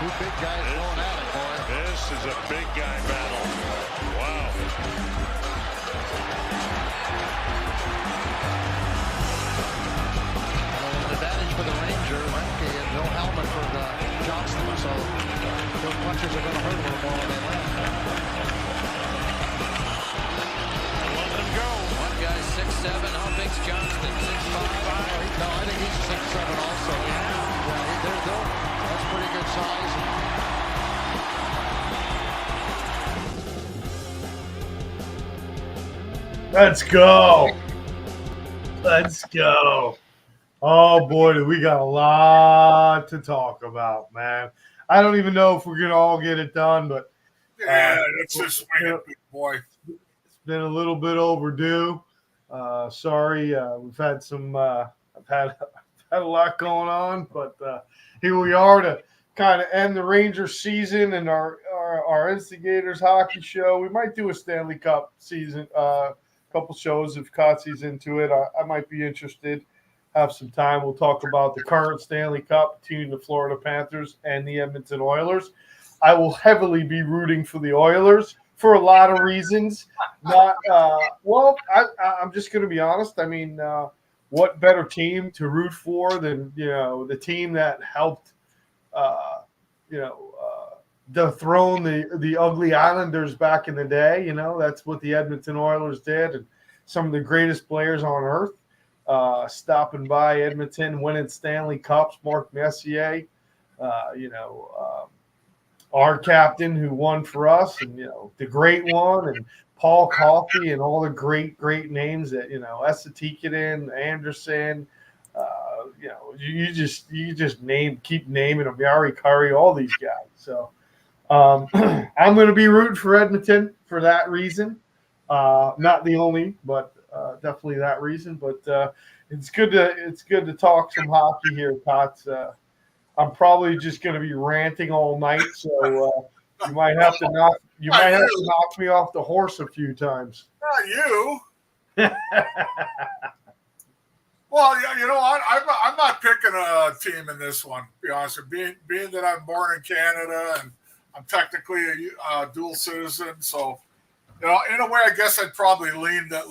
Two big guys going at it, boy. This is a big guy battle. Wow. An advantage for the Ranger. Hckey and no helmet for Johnston, so those punches are going to hurt a little more when they land. Let them go. One guy's 6'7". How big's Johnston? 6'5". No, I think he's 6'7" also. That's pretty good size. Let's go. Let's go. Oh, boy, do we got a lot to talk about, man. I don't even know if we're going to all get it done, but let's just swing it, big boy. It's been a little bit overdue. Sorry, we've had some I've had a lot going on, but here we are to kind of end the Rangers season and our Instigators hockey show. We might do a Stanley Cup season couple shows if Kotze's into it. I might be interested. Have some time. We'll talk about the current Stanley Cup between the Florida Panthers and the Edmonton Oilers. I will heavily be rooting for the Oilers for a lot of reasons. Not I'm just going to be honest. I mean, what better team to root for than the team that helped dethrone the ugly Islanders back in the day. That's what the Edmonton Oilers did, and some of the greatest players on earth stopping by Edmonton, winning Stanley Cups. Mark Messier, our captain who won for us, and the great one, and Paul Coffey, and all the great names that Esatikanen, Anderson. You just keep naming them, Yari Curry, all these guys. So I'm going to be rooting for Edmonton for that reason. Not the only, but definitely that reason. But it's good to talk some hockey here, Tots. I'm probably just going to be ranting all night, so you might have to knock me off the horse a few times. Not you. Well, you know what? I'm not picking a team in this one. To be honest, being that I'm born in Canada and I'm technically a dual citizen, so in a way, I guess I'd probably lean a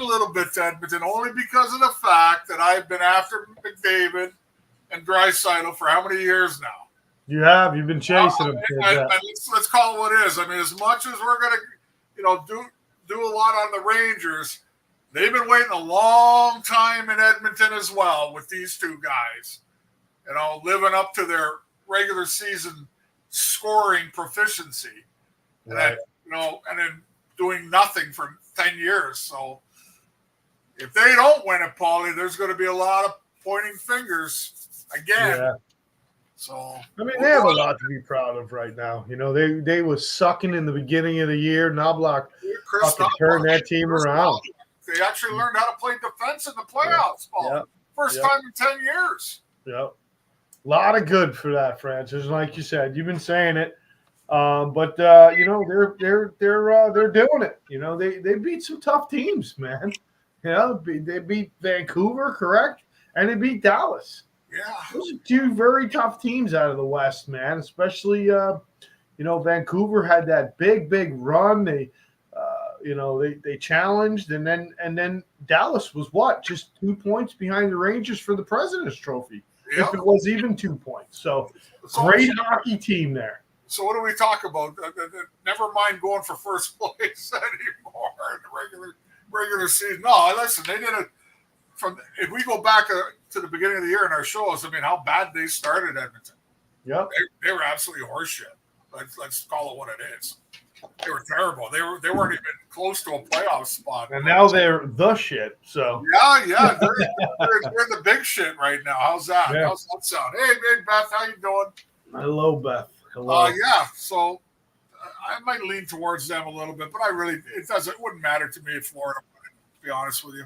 little bit to Edmonton, only because of the fact that I've been after McDavid and Draisaitl for how many years now? You've been chasing them. Let's call it what it is. I mean, as much as we're going to, do a lot on the Rangers, they've been waiting a long time in Edmonton as well with these two guys, living up to their regular season scoring proficiency, right. And then doing nothing for 10 years. So if they don't win it, Paulie, there's going to be a lot of pointing fingers again. Yeah. So they have a lot to be proud of right now. They was sucking in the beginning of the year. Knobloch fucking turned that team around. They actually learned how to play defense in the playoffs, Paul. Yep. First time in 10 years. Yep. A lot of good for that franchise, like you said. You've been saying it, but they're doing it. They beat some tough teams, man. They beat Vancouver, correct, and they beat Dallas. Yeah, those are two very tough teams out of the West, man. Especially Vancouver had that big run. They challenged, and then Dallas was just 2 points behind the Rangers for the President's Trophy. Yep. If it was even 2 points. So great hockey team there. So what do we talk about? Never mind going for first place anymore in the regular season. No, listen, they did it if we go back to the beginning of the year in our shows, I mean, how bad they started Edmonton. Yep. They were absolutely horseshit. Let's call it what it is. They were terrible. They weren't even close to a playoff spot. And now they're the shit. So yeah, they're the big shit right now. How's that? Yeah. How's that sound? Hey, Beth, how you doing? Hello, Beth. Hello. Yeah. So I might lean towards them a little bit, but it wouldn't matter to me if Florida won, to be honest with you.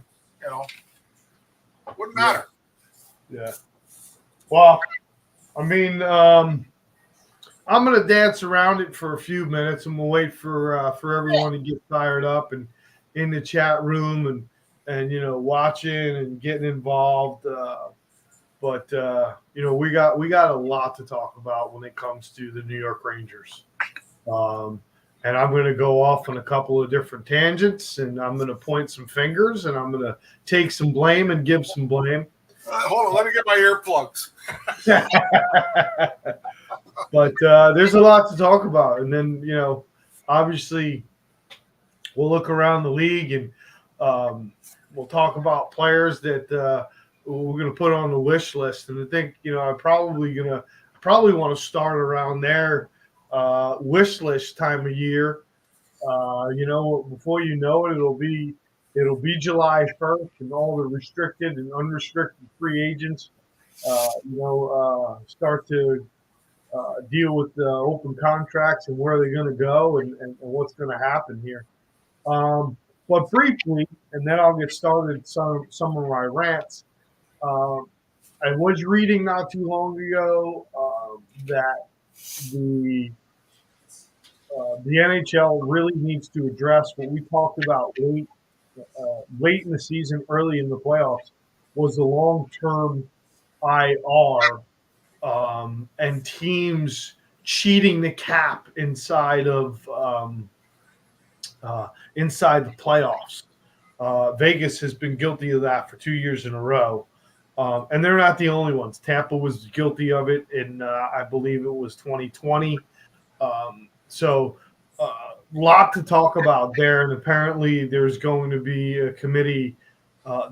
Wouldn't matter. Yeah. Well, I mean, I'm going to dance around it for a few minutes, and we'll wait for everyone to get fired up and in the chat room and watching and getting involved. But we got a lot to talk about when it comes to the New York Rangers. And I'm going to go off on a couple of different tangents, and I'm going to point some fingers, and I'm going to take some blame and give some blame. Hold on, let me get my earplugs. But there's a lot to talk about. And then, obviously we'll look around the league and we'll talk about players that we're going to put on the wish list. And I think, I'm probably want to start around there. Wish list time of year. Before you know it, it'll be July 1st, and all the restricted and unrestricted free agents, start to deal with the open contracts and where they're going to go and what's going to happen here. But briefly, and then I'll get started some of my rants. I was reading not too long ago that the NHL really needs to address what we talked about late in the season, early in the playoffs, was the long-term IR and teams cheating the cap inside of inside the playoffs. Vegas has been guilty of that for 2 years in a row. And they're not the only ones. Tampa was guilty of it in, I believe it was 2020. So a lot to talk about there. And apparently there's going to be a committee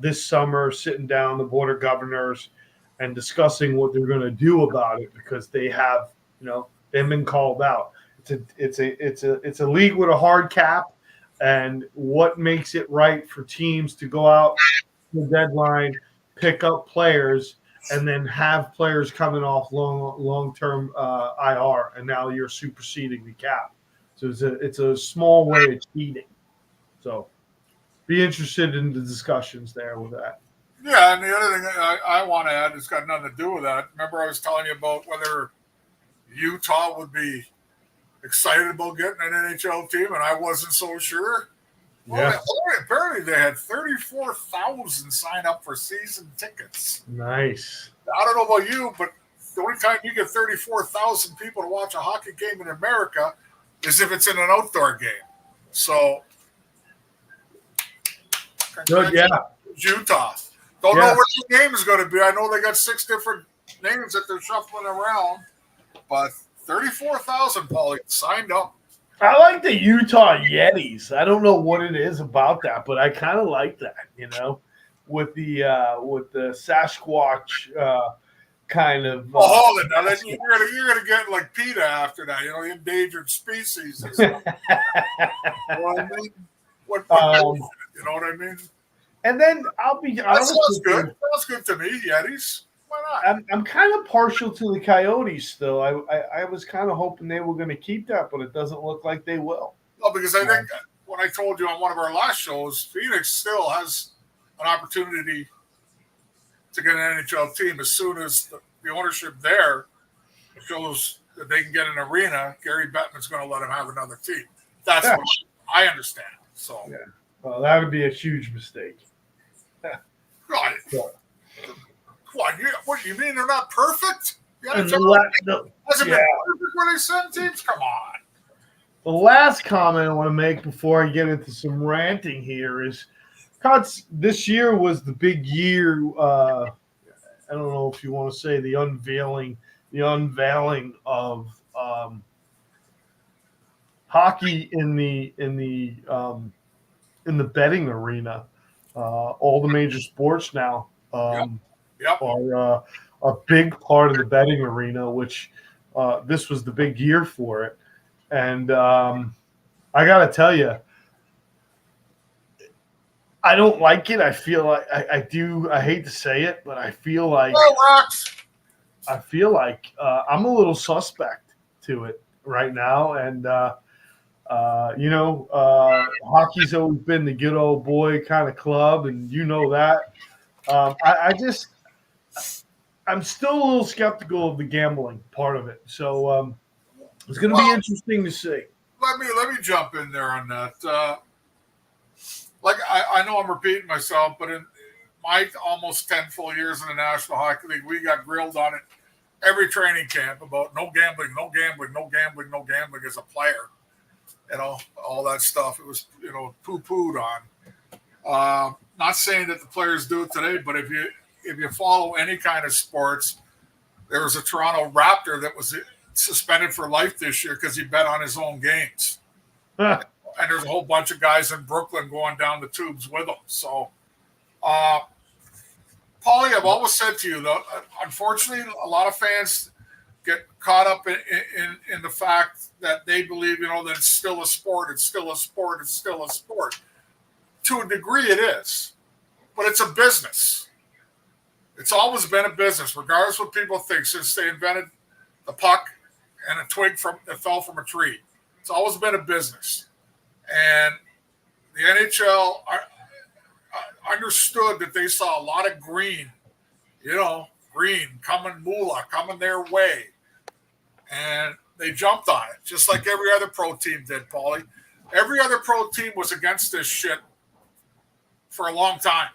this summer sitting down, the board of governors, and discussing what they're going to do about it, because they have, they've been called out. It's a league with a hard cap, and what makes it right for teams to go out to the deadline, pick up players, and then have players coming off long-term IR, and now you're superseding the cap. So it's a small way of cheating. So be interested in the discussions there with that. Yeah, and the other thing I want to add has got nothing to do with that. Remember I was telling you about whether Utah would be excited about getting an NHL team, and I wasn't so sure. Yeah. Well, apparently they had 34,000 sign up for season tickets. Nice. I don't know about you, but the only time you get 34,000 people to watch a hockey game in America is if it's in an outdoor game. So, good, yeah. Utah. Don't know what the game is going to be. I know they got 6 different names that they're shuffling around, but 34,000, Paulie, signed up. I like the Utah Yetis. I don't know what it is about that, but I kind of like that, with the Sasquatch kind of. Hold it now. Then you're gonna get like PETA after that. The endangered species. And stuff. You know what I mean? You know what I mean? And then I'll be honest. That sounds good. Sounds good to me, Yetis. Why not? I'm kind of partial to the Coyotes still. I was kind of hoping they were going to keep that, but it doesn't look like they will. No, because I think when I told you on one of our last shows, Phoenix still has an opportunity to get an NHL team as soon as the ownership there shows that they can get an arena. Gary Bettman's going to let them have another team. That's what I understand. So, well, that would be a huge mistake. Right. What do you mean they're not perfect? And hasn't been perfect when they send teams? Come on. The last comment I want to make before I get into some ranting here is, this year was the big year. I don't know if you want to say the unveiling of hockey in the betting arena. All the major sports now. Are a big part of the betting arena, which this was the big year for it. And I got to tell you, I don't like it. I feel like I do. I hate to say it, but I feel like I'm a little suspect to it right now. And hockey's always been the good old boy kind of club, and that. I'm still a little skeptical of the gambling part of it. So it's going to be interesting to see. Let me jump in there on that. I know I'm repeating myself, but in my almost 10 full years in the National Hockey League, we got grilled on it every training camp about no gambling, no gambling, no gambling, no gambling as a player. All that stuff. It was, poo-pooed on. Not saying that the players do it today, but if you follow any kind of sports, there was a Toronto Raptor that was suspended for life this year because he bet on his own games. And there's a whole bunch of guys in Brooklyn going down the tubes with him. So, Paulie, I've always said to you, though, unfortunately, a lot of fans get caught up in the fact that they believe, that it's still a sport, it's still a sport, it's still a sport. To a degree, it is. But it's a business. It's always been a business, regardless of what people think, since they invented the puck and a twig that fell from a tree. It's always been a business. And the NHL understood that they saw a lot of green moolah coming their way. And they jumped on it, just like every other pro team did, Paulie. Every other pro team was against this shit for a long time.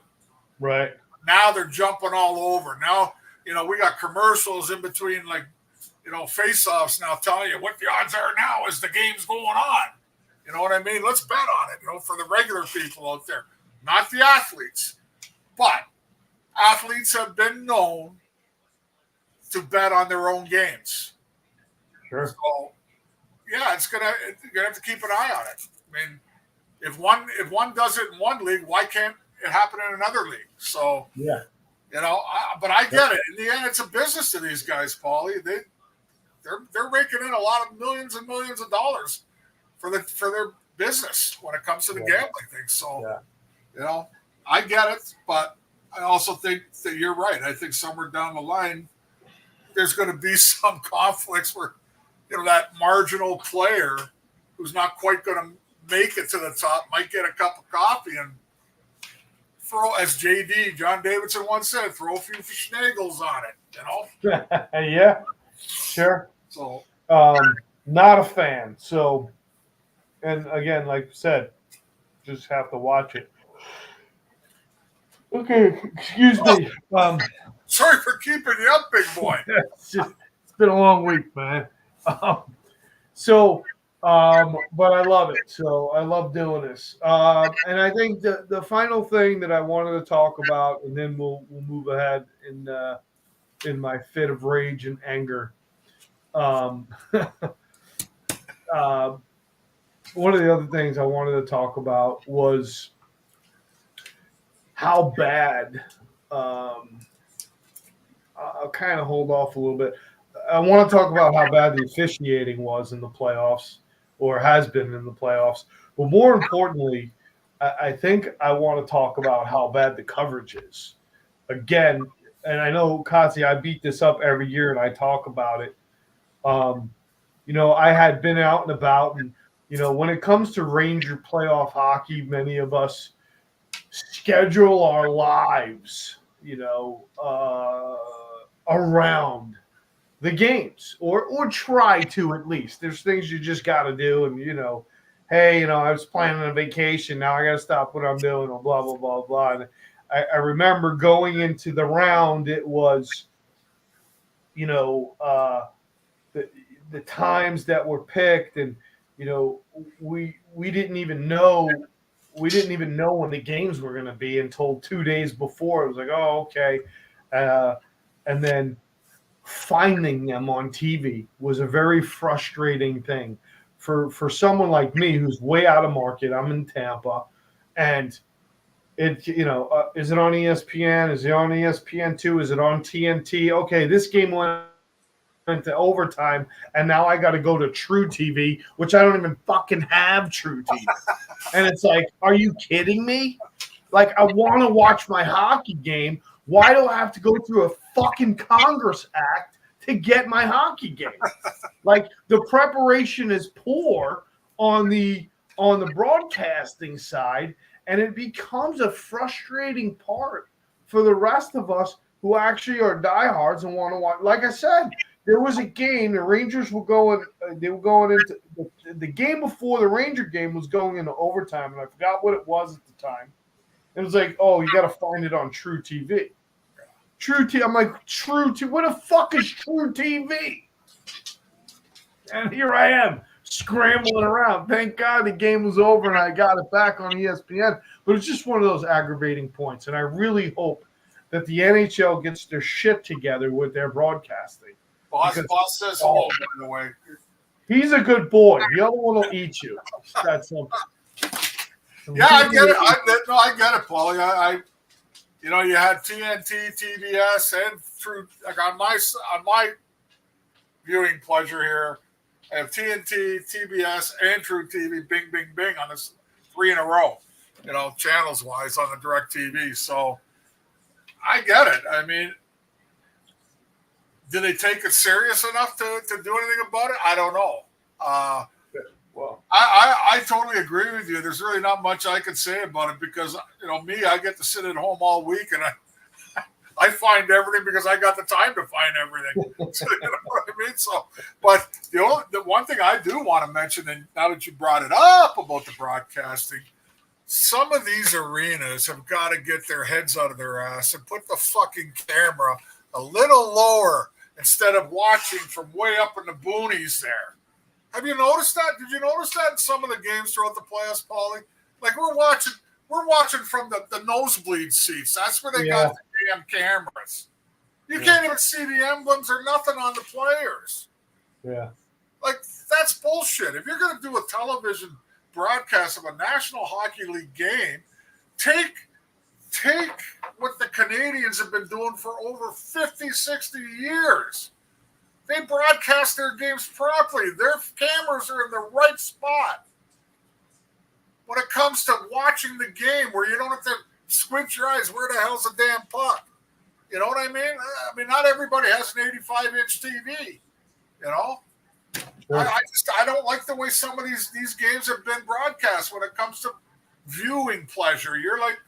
Right. Now they're jumping all over. Now, we got commercials in between, face-offs now telling you what the odds are now as the game's going on. You know what I mean? Let's bet on it, for the regular people out there, not the athletes. But athletes have been known to bet on their own games. Sure. So, yeah, you're gonna have to keep an eye on it. I mean, if one does it in one league, why can't it happen in another league? So, yeah, but I get it. In the end, it's a business to these guys, Paulie. They're raking in a lot of millions and millions of dollars for their business when it comes to the gambling thing. So, I get it, but I also think that you're right. I think somewhere down the line, there's going to be some conflicts where, that marginal player who's not quite going to make it to the top might get a cup of coffee and throw, as John Davidson once said, throw a few schnagels on it, Yeah, sure. So, not a fan. So, and again, like you said, just have to watch it. Okay, excuse me. Sorry for keeping you up, big boy. It's been a long week, man. But I love it. So I love doing this. And I think the final thing that I wanted to talk about, and then we'll move ahead in my fit of rage and anger. One of the other things I wanted to talk about was how bad. I'll kind of hold off a little bit. I want to talk about how bad the officiating was in the playoffs, or has been in the playoffs. But more importantly, I think I want to talk about how bad the coverage is. Again, and I know, Katsi, I beat this up every year and I talk about it. I had been out and about, and, when it comes to Ranger playoff hockey, many of us schedule our lives, around the games, or try to, at least. There's things you just got to do, and hey, I was planning a vacation, now I got to stop what I'm doing, or blah blah blah blah. And I remember going into the round, it was the times that were picked, and we didn't even know when the games were going to be until 2 days before. It was like, oh, okay. And then finding them on TV was a very frustrating thing for someone like me who's way out of market. I'm in Tampa, and is it on ESPN? Is it on ESPN2? Is it on TNT? Okay, this game went to overtime, and now I got to go to True TV, which I don't even fucking have True TV. And it's like, are you kidding me? Like, I want to watch my hockey game. Why do I have to go through a fucking Congress Act to get my hockey game? Like, the preparation is poor on the broadcasting side, and it becomes a frustrating part for the rest of us who actually are diehards and want to watch. Like I said, there was a game, the Rangers were going into the game before the Ranger game was going into overtime, and I forgot what it was at the time. It was like, oh, you got to find it on True TV. True TV. I'm like, True TV. What the fuck is True TV? And here I am scrambling around. Thank God the game was over and I got it back on ESPN. But it's just one of those aggravating points. And I really hope that the NHL gets their shit together with their broadcasting. Boss says hello, by the way. He's a good boy. The other one will eat you. That's something. Yeah, I get it. I get it, Paulie. You had TNT, TBS, and through like on my viewing pleasure here, I have TNT, TBS, and True TV, bing, bing, bing on this 3 in a row. Channels wise on the direct TV. So I get it. I mean, do they take it serious enough to do anything about it? I don't know. Well, I totally agree with you. There's really not much I can say about it because, me, I get to sit at home all week and I find everything because I got the time to find everything. So, you know what I mean? So, but the one thing I do want to mention, and now that you brought it up about the broadcasting, some of these arenas have got to get their heads out of their ass and put the fucking camera a little lower instead of watching from way up in the boonies there. Have you noticed that? Did you notice that in some of the games throughout the playoffs, Paulie? Like we're watching from the nosebleed seats. That's where they got the damn cameras. You can't even see the emblems or nothing on the players. Yeah. Like that's bullshit. If you're going to do a television broadcast of a National Hockey League game, take what the Canadians have been doing for over 50, 60 years. They broadcast their games properly. Their cameras are in the right spot. When it comes to watching the game where you don't have to squint your eyes, where the hell's the damn puck? You know what I mean? I mean, not everybody has an 85-inch TV, Sure. I don't like the way some of these games have been broadcast when it comes to viewing pleasure. You're like,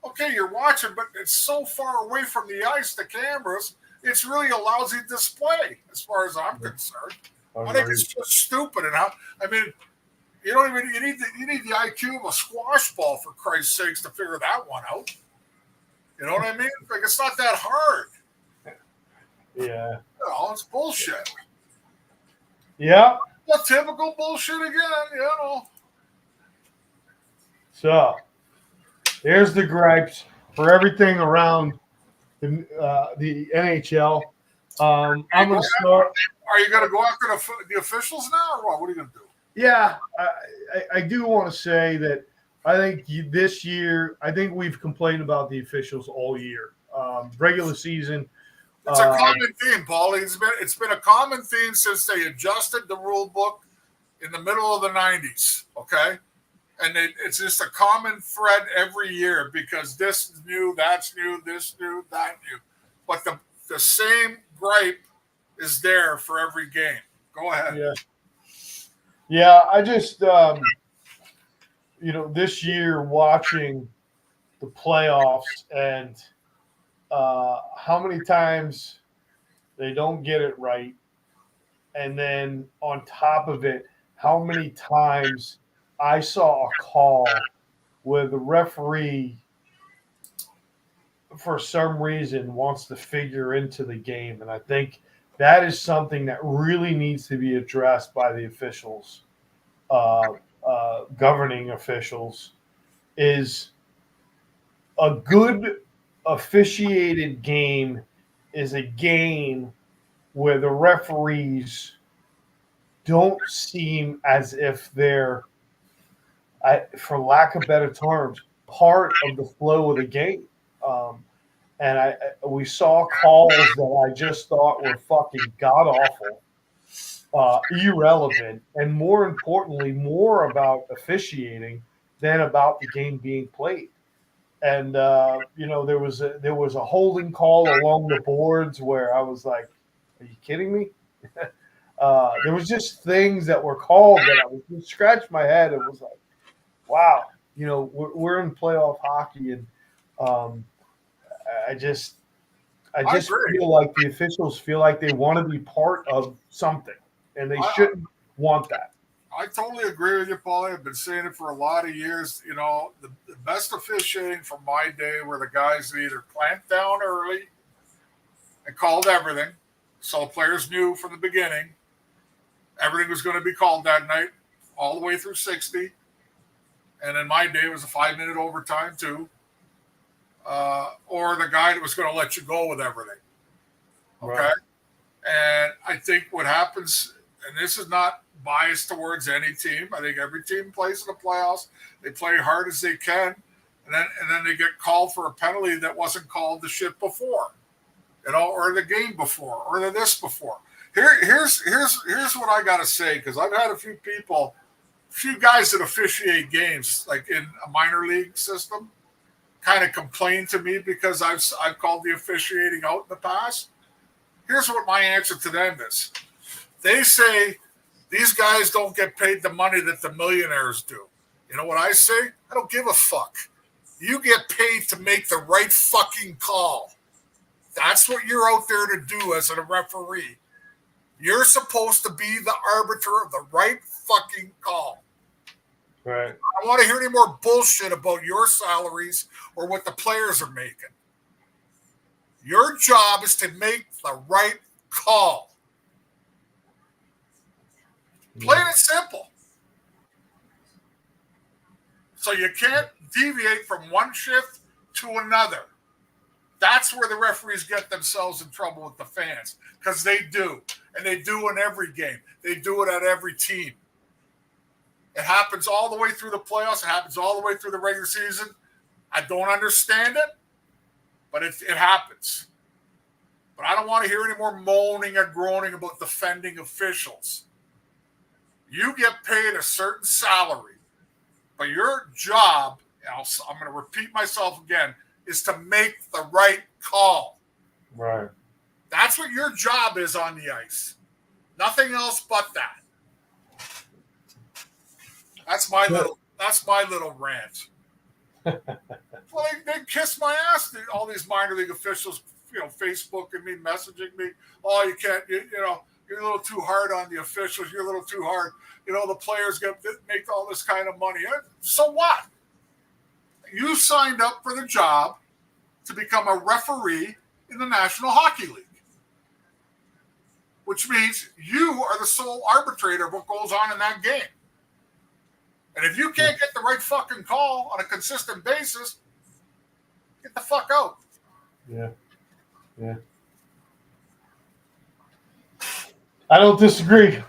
okay, you're watching, but it's so far away from the ice, the cameras, it's really a lousy display as far as I'm concerned. I think it's just stupid. And you need the IQ of a squash ball, for Christ's sakes, to figure that one out. You know what I mean? Like, it's not that hard. Yeah. It's bullshit. Yeah. Well, typical bullshit again, So, here's the gripes for everything around the NHL. I'm going to start. Are you going to go after the officials now, or what? What are you going to do? Yeah, I do want to say that I think this year, I think we've complained about the officials all year. Regular season. It's a common theme, Paulie. It's been a common theme since they adjusted the rule book in the middle of the 90s, okay? And it's just a common thread every year because this is new, that's new, this new, that new. But the same gripe is there for every game. Go ahead. Yeah, I just, this year watching the playoffs and how many times they don't get it right. And then on top of it, how many times I saw a call where the referee, for some reason, wants to figure into the game. And I think that is something that really needs to be addressed by the officials, governing officials, is a good officiated game is a game where the referees don't seem as if they're, for lack of better terms, part of the flow of the game. And we saw calls that I just thought were fucking god-awful, irrelevant, and more importantly, more about officiating than about the game being played. And, there was a holding call along the boards where I was like, are you kidding me? There was just things that were called that I was scratched my head. It was like, wow, we're in playoff hockey, and I just feel like the officials feel like they want to be part of something, and they shouldn't want that. I totally agree with you, Paulie. I've been saying it for a lot of years. You know, the best officiating from my day were the guys that either clamped down early and called everything, so the players knew from the beginning everything was going to be called that night, all the way through 60. And in my day, it was a 5-minute overtime too. Or the guy that was going to let you go with everything. Okay. Right. And I think what happens, and this is not biased towards any team. I think every team plays in the playoffs. They play hard as they can, and then they get called for a penalty that wasn't called the shit before, you know, or the game before, or the this before. Here's what I gotta say, because I've had a few guys that officiate games like in a minor league system, kind of complain to me because I've called the officiating out in the past. Here's what my answer to them is. They say these guys don't get paid the money that the millionaires do. You know what I say? I don't give a fuck. You get paid to make the right fucking call. That's what you're out there to do as a referee. You're supposed to be the arbiter of the right fucking call. Right. I don't want to hear any more bullshit about your salaries or what the players are making. Your job is to make the right call. Plain and simple. So you can't deviate from one shift to another. That's where the referees get themselves in trouble with the fans, because they do. And they do in every game. They do it at every team. It happens all the way through the playoffs. It happens all the way through the regular season. I don't understand it, but it happens. But I don't want to hear any more moaning or groaning about defending officials. You get paid a certain salary, but your job, I'm going to repeat myself again, is to make the right call. Right. That's what your job is on the ice. Nothing else but that. That's my little rant. Well, they kiss my ass. All these minor league officials, Facebooking me, messaging me. Oh, you can't. You're a little too hard on the officials. You're a little too hard. The players make all this kind of money. So what? You signed up for the job to become a referee in the National Hockey League, which means you are the sole arbitrator of what goes on in that game. And if you can't get the right fucking call on a consistent basis, get the fuck out. Yeah. I don't disagree.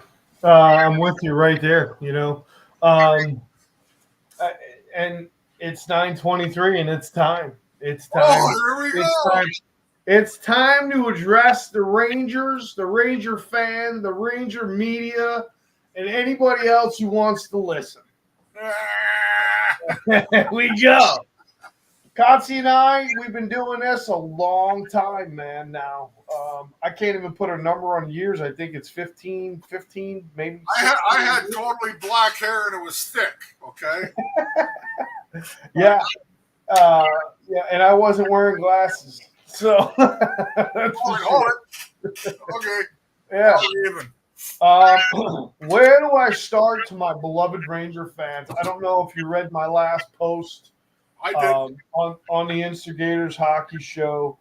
I'm with you right there, and it's 9:23 and it's time. It's time. Oh, here we go. It's time to address the Rangers, the Ranger fan, the Ranger media, and anybody else who wants to listen. We go. Kotze and I, we've been doing this a long time, man, now. I can't even put a number on years. I think it's 15, maybe. I had totally black hair and it was thick, okay? Yeah. And I wasn't wearing glasses. So hold it. Okay. Yeah. Where do I start to my beloved Ranger fans? I don't know if you read my last post. I did. On the Instigators hockey show.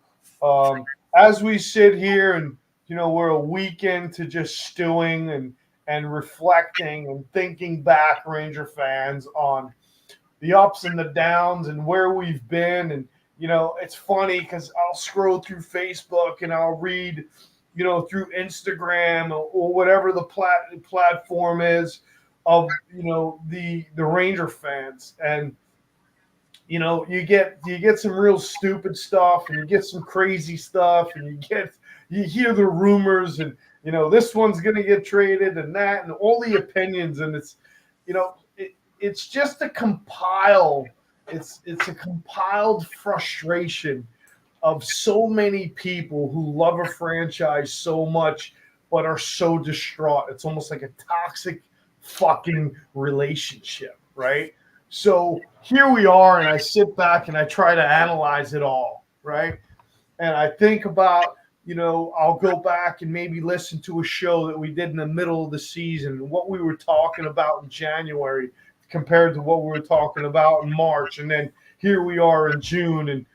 As we sit here and, we're a week into just stewing and reflecting and thinking back, Ranger fans, on the ups and the downs and where we've been. And, it's funny because I'll scroll through Facebook and I'll read, through Instagram or whatever the platform is of, the Ranger fans. And, you get some real stupid stuff and you get some crazy stuff and you hear the rumors and, this one's going to get traded and that and all the opinions. And it's, it's just a compiled frustration of so many people who love a franchise so much but are so distraught. It's almost like a toxic fucking relationship, right? So here we are, and I sit back and I try to analyze it all, right? And I think about, I'll go back and maybe listen to a show that we did in the middle of the season and what we were talking about in January compared to what we were talking about in March. And then here we are in June, and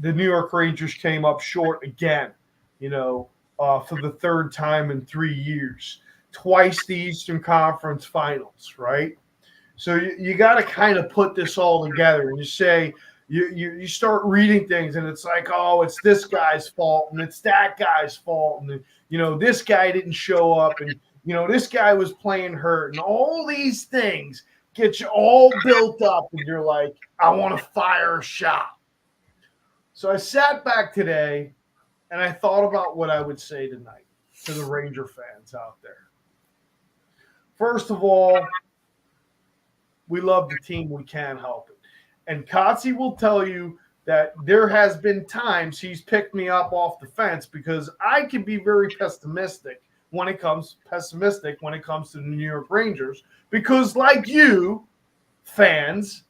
the New York Rangers came up short again, for the third time in 3 years, twice the Eastern Conference Finals, right? So you got to kind of put this all together, and you say you start reading things, and it's like, oh, it's this guy's fault, and it's that guy's fault, and this guy didn't show up, and this guy was playing hurt, and all these things get you all built up, and you're like, I want to fire a shot. So I sat back today, and I thought about what I would say tonight to the Ranger fans out there. First of all, we love the team. We can't help it. And Hckey will tell you that there has been times he's picked me up off the fence because I can be very pessimistic when it comes to the New York Rangers, because like you fans,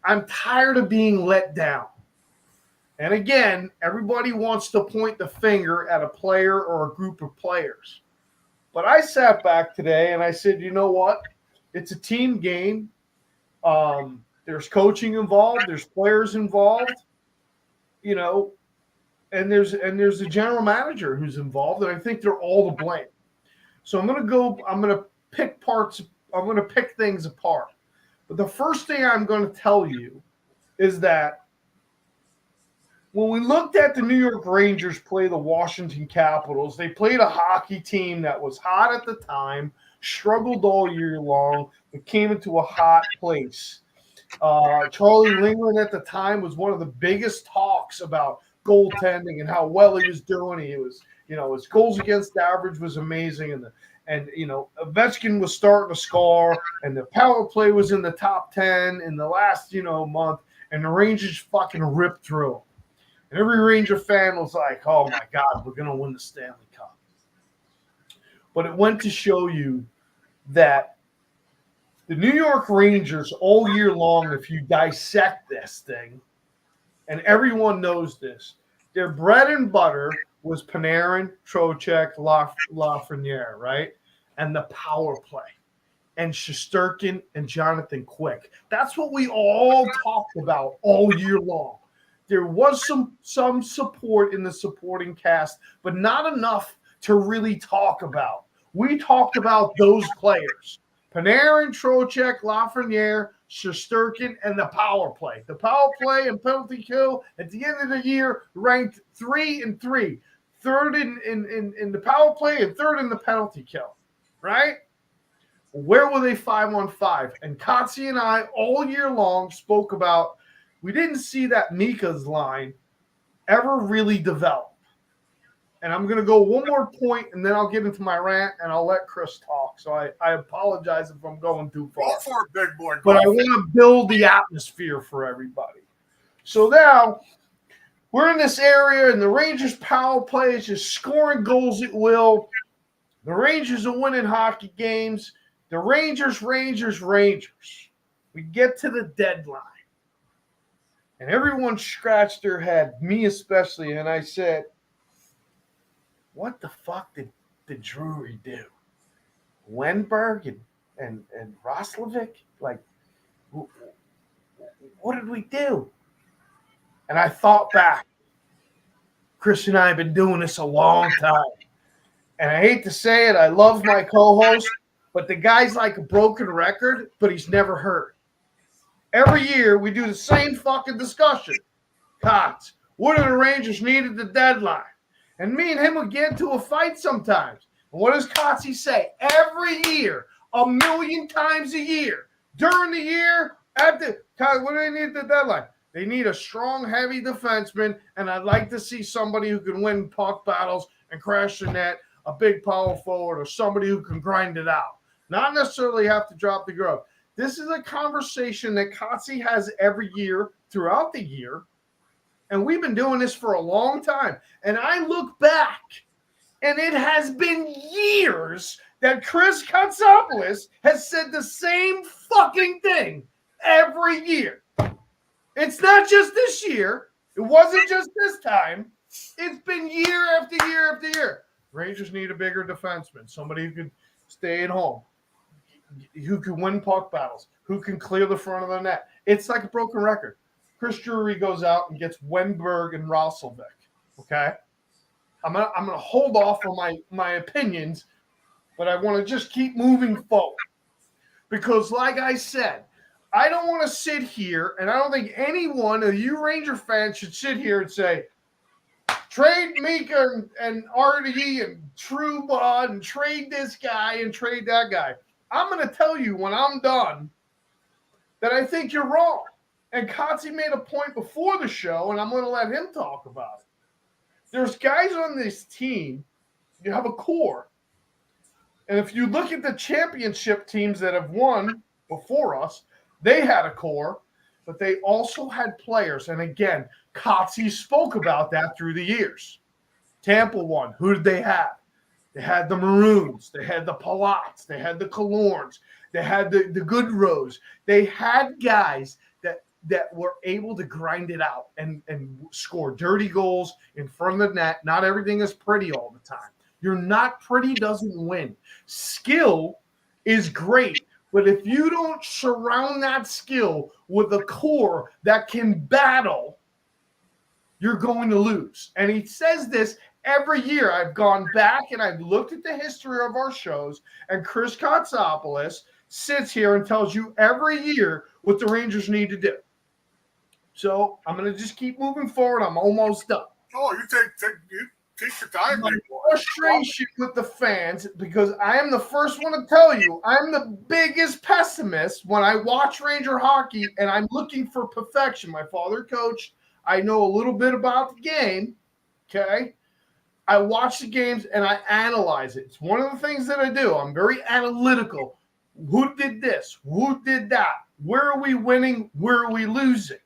I'm tired of being let down. And again, everybody wants to point the finger at a player or a group of players. But I sat back today and I said, you know what? It's a team game. There's coaching involved. There's players involved. And there's a general manager who's involved, and I think they're all to blame. So I'm going to pick things apart. But the first thing I'm going to tell you is that when we looked at the New York Rangers play the Washington Capitals, they played a hockey team that was hot at the time, struggled all year long, but came into a hot place. Charlie Lindgren at the time was one of the biggest talks about goaltending and how well he was doing. He was, his goals against average was amazing, and Ovechkin was starting to score, and the power play was in the top 10 in the last month, and the Rangers fucking ripped through them. And every Ranger fan was like, oh, my God, we're going to win the Stanley Cup. But it went to show you that the New York Rangers all year long, if you dissect this thing, and everyone knows this, their bread and butter was Panarin, Trocheck, Lafreniere, right? And the power play. And Shesterkin and Jonathan Quick. That's what we all talked about all year long. There was some support in the supporting cast, but not enough to really talk about. We talked about those players. Panarin, Trocheck, Lafreniere, Shesterkin, and the power play. The power play and penalty kill at the end of the year ranked 3 and 3. Third in the power play and third in the penalty kill, right? Where were they 5-on-5? And Hckey and I all year long spoke about we didn't see that Mika's line ever really develop. And I'm going to go one more point, and then I'll get into my rant, and I'll let Chris talk. So I apologize if I'm going too far. Go for it, big boy. But I want to build the atmosphere for everybody. So now we're in this area, and the Rangers' power play is just scoring goals at will. The Rangers are winning hockey games. The Rangers. We get to the deadline. And everyone scratched their head, me especially, and I said, what the fuck did Drury do? Wenberg and Roslovic? Like, what did we do? And I thought back. Chris and I have been doing this a long time. And I hate to say it, I love my co-host, but the guy's like a broken record, but he's never hurt. Every year we do the same fucking discussion. Cots, what do the Rangers need at the deadline? And me and him would get into a fight sometimes. And what does Hckey say? Every year, 1,000,000 times a year, during the year, what do they need at the deadline? They need a strong, heavy defenseman, and I'd like to see somebody who can win puck battles and crash the net, a big power forward, or somebody who can grind it out. Not necessarily have to drop the glove. This is a conversation that Hckey has every year throughout the year, and we've been doing this for a long time. And I look back, and it has been years that Chris Katsopoulos has said the same fucking thing every year. It's not just this year. It wasn't just this time. It's been year after year after year. Rangers need a bigger defenseman, somebody who could stay at home, who can win puck battles, who can clear the front of the net. It's like a broken record. Chris Drury goes out and gets Wenberg and Rosselvik. Okay, I'm gonna hold off on my opinions, but I want to just keep moving forward because, like I said, I don't want to sit here, and I don't think any one of you Ranger fans should sit here and say, trade Mika and Artie and Trouba and trade this guy and trade that guy. I'm going to tell you when I'm done that I think you're wrong. And Kotze made a point before the show, and I'm going to let him talk about it. There's guys on this team, you have a core. And if you look at the championship teams that have won before us, they had a core, but they also had players. And again, Kotze spoke about that through the years. Tampa won. Who did they have? They had the Maroons. They had the Palats. They had the Killorns. They had the Goodrows. They had guys that were able to grind it out and score dirty goals in front of the net. Not everything is pretty all the time. You're not pretty doesn't win. Skill is great. But if you don't surround that skill with a core that can battle, you're going to lose. And he says this every year. I've gone back and I've looked at the history of our shows, and Chris Kotsopoulos sits here and tells you every year what the Rangers need to do. So I'm going to just keep moving forward. I'm almost done. Oh, you take your time. My frustration with the fans, because I am the first one to tell you, I'm the biggest pessimist when I watch Ranger hockey, and I'm looking for perfection. My father coached. I know a little bit about the game, okay? I watch the games, and I analyze it. It's one of the things that I do. I'm very analytical. Who did this? Who did that? Where are we winning? Where are we losing?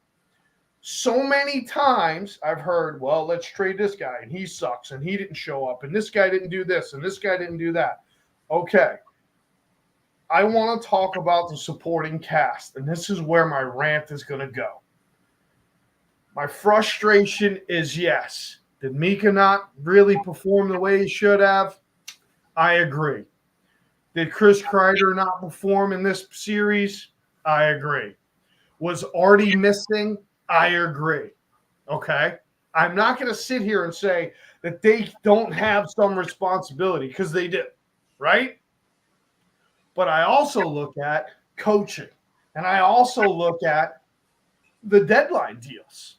So many times I've heard, well, let's trade this guy, and he sucks, and he didn't show up, and this guy didn't do this, and this guy didn't do that. Okay. I want to talk about the supporting cast, and this is where my rant is going to go. My frustration is, yes, did Mika not really perform the way he should have? I agree. Did Chris Kreider not perform in this series? I agree. Was Artie missing? I agree. Okay? I'm not going to sit here and say that they don't have some responsibility, because they do, right? But I also look at coaching, and I also look at the deadline deals.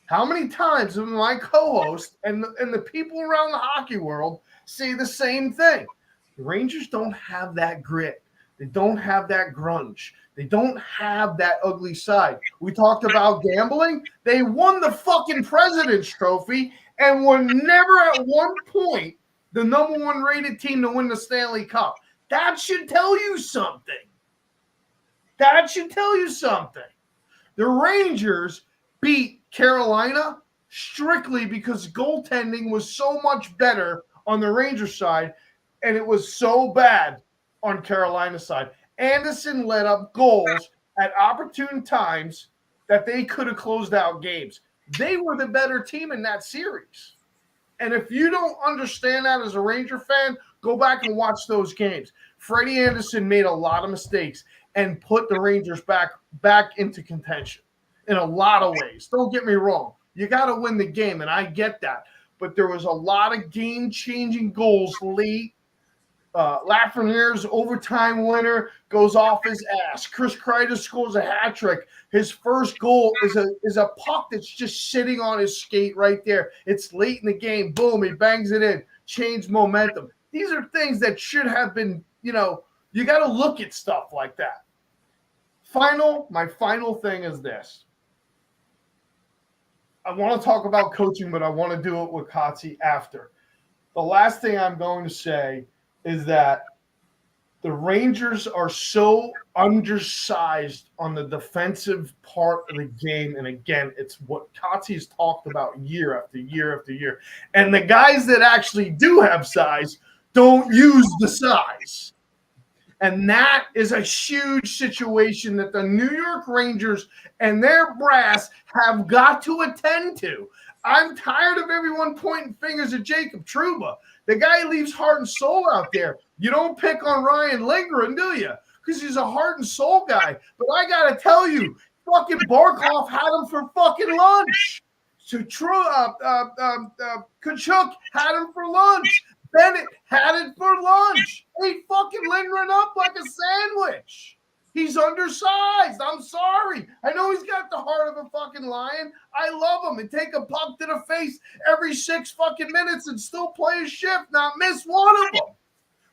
How many times have my co-host and the people around the hockey world say the same thing? The Rangers don't have that grit. They don't have that grunge. They don't have that ugly side. We talked about gambling. They won the fucking President's Trophy and were never at one point the number one rated team to win the Stanley Cup. That should tell you something. That should tell you something. The Rangers beat Carolina strictly because goaltending was so much better on the Rangers side, and it was so bad on Carolina's side. Anderson let up goals at opportune times that they could have closed out games. They were the better team in that series. And if you don't understand that as a Ranger fan, go back and watch those games. Freddie Anderson made a lot of mistakes and put the Rangers back into contention in a lot of ways. Don't get me wrong. You got to win the game, and I get that. But there was a lot of game-changing goals late. Lafreniere's overtime winner goes off his ass. Chris Kreider scores a hat trick. His first goal is a puck that's just sitting on his skate right there. It's late in the game. Boom, he bangs it in. Changed momentum. These are things that should have been, you got to look at stuff like that. My final thing is this. I want to talk about coaching, but I want to do it with Kotze after. The last thing I'm going to say is that the Rangers are so undersized on the defensive part of the game. And again, it's what Kotze's talked about year after year after year. And the guys that actually do have size don't use the size. And that is a huge situation that the New York Rangers and their brass have got to attend to. I'm tired of everyone pointing fingers at Jacob Trouba. The guy leaves heart and soul out there. You don't pick on Ryan Lindgren, do you? Because he's a heart and soul guy. But I got to tell you, fucking Barkov had him for fucking lunch. So Kachuk had him for lunch. Bennett had it for lunch. Ate fucking Lindgren up like a sandwich. He's undersized. I'm sorry. I know he's got the heart of a fucking lion. I love him. And take a puck to the face every 6 fucking minutes and still play his shift, not miss one of them.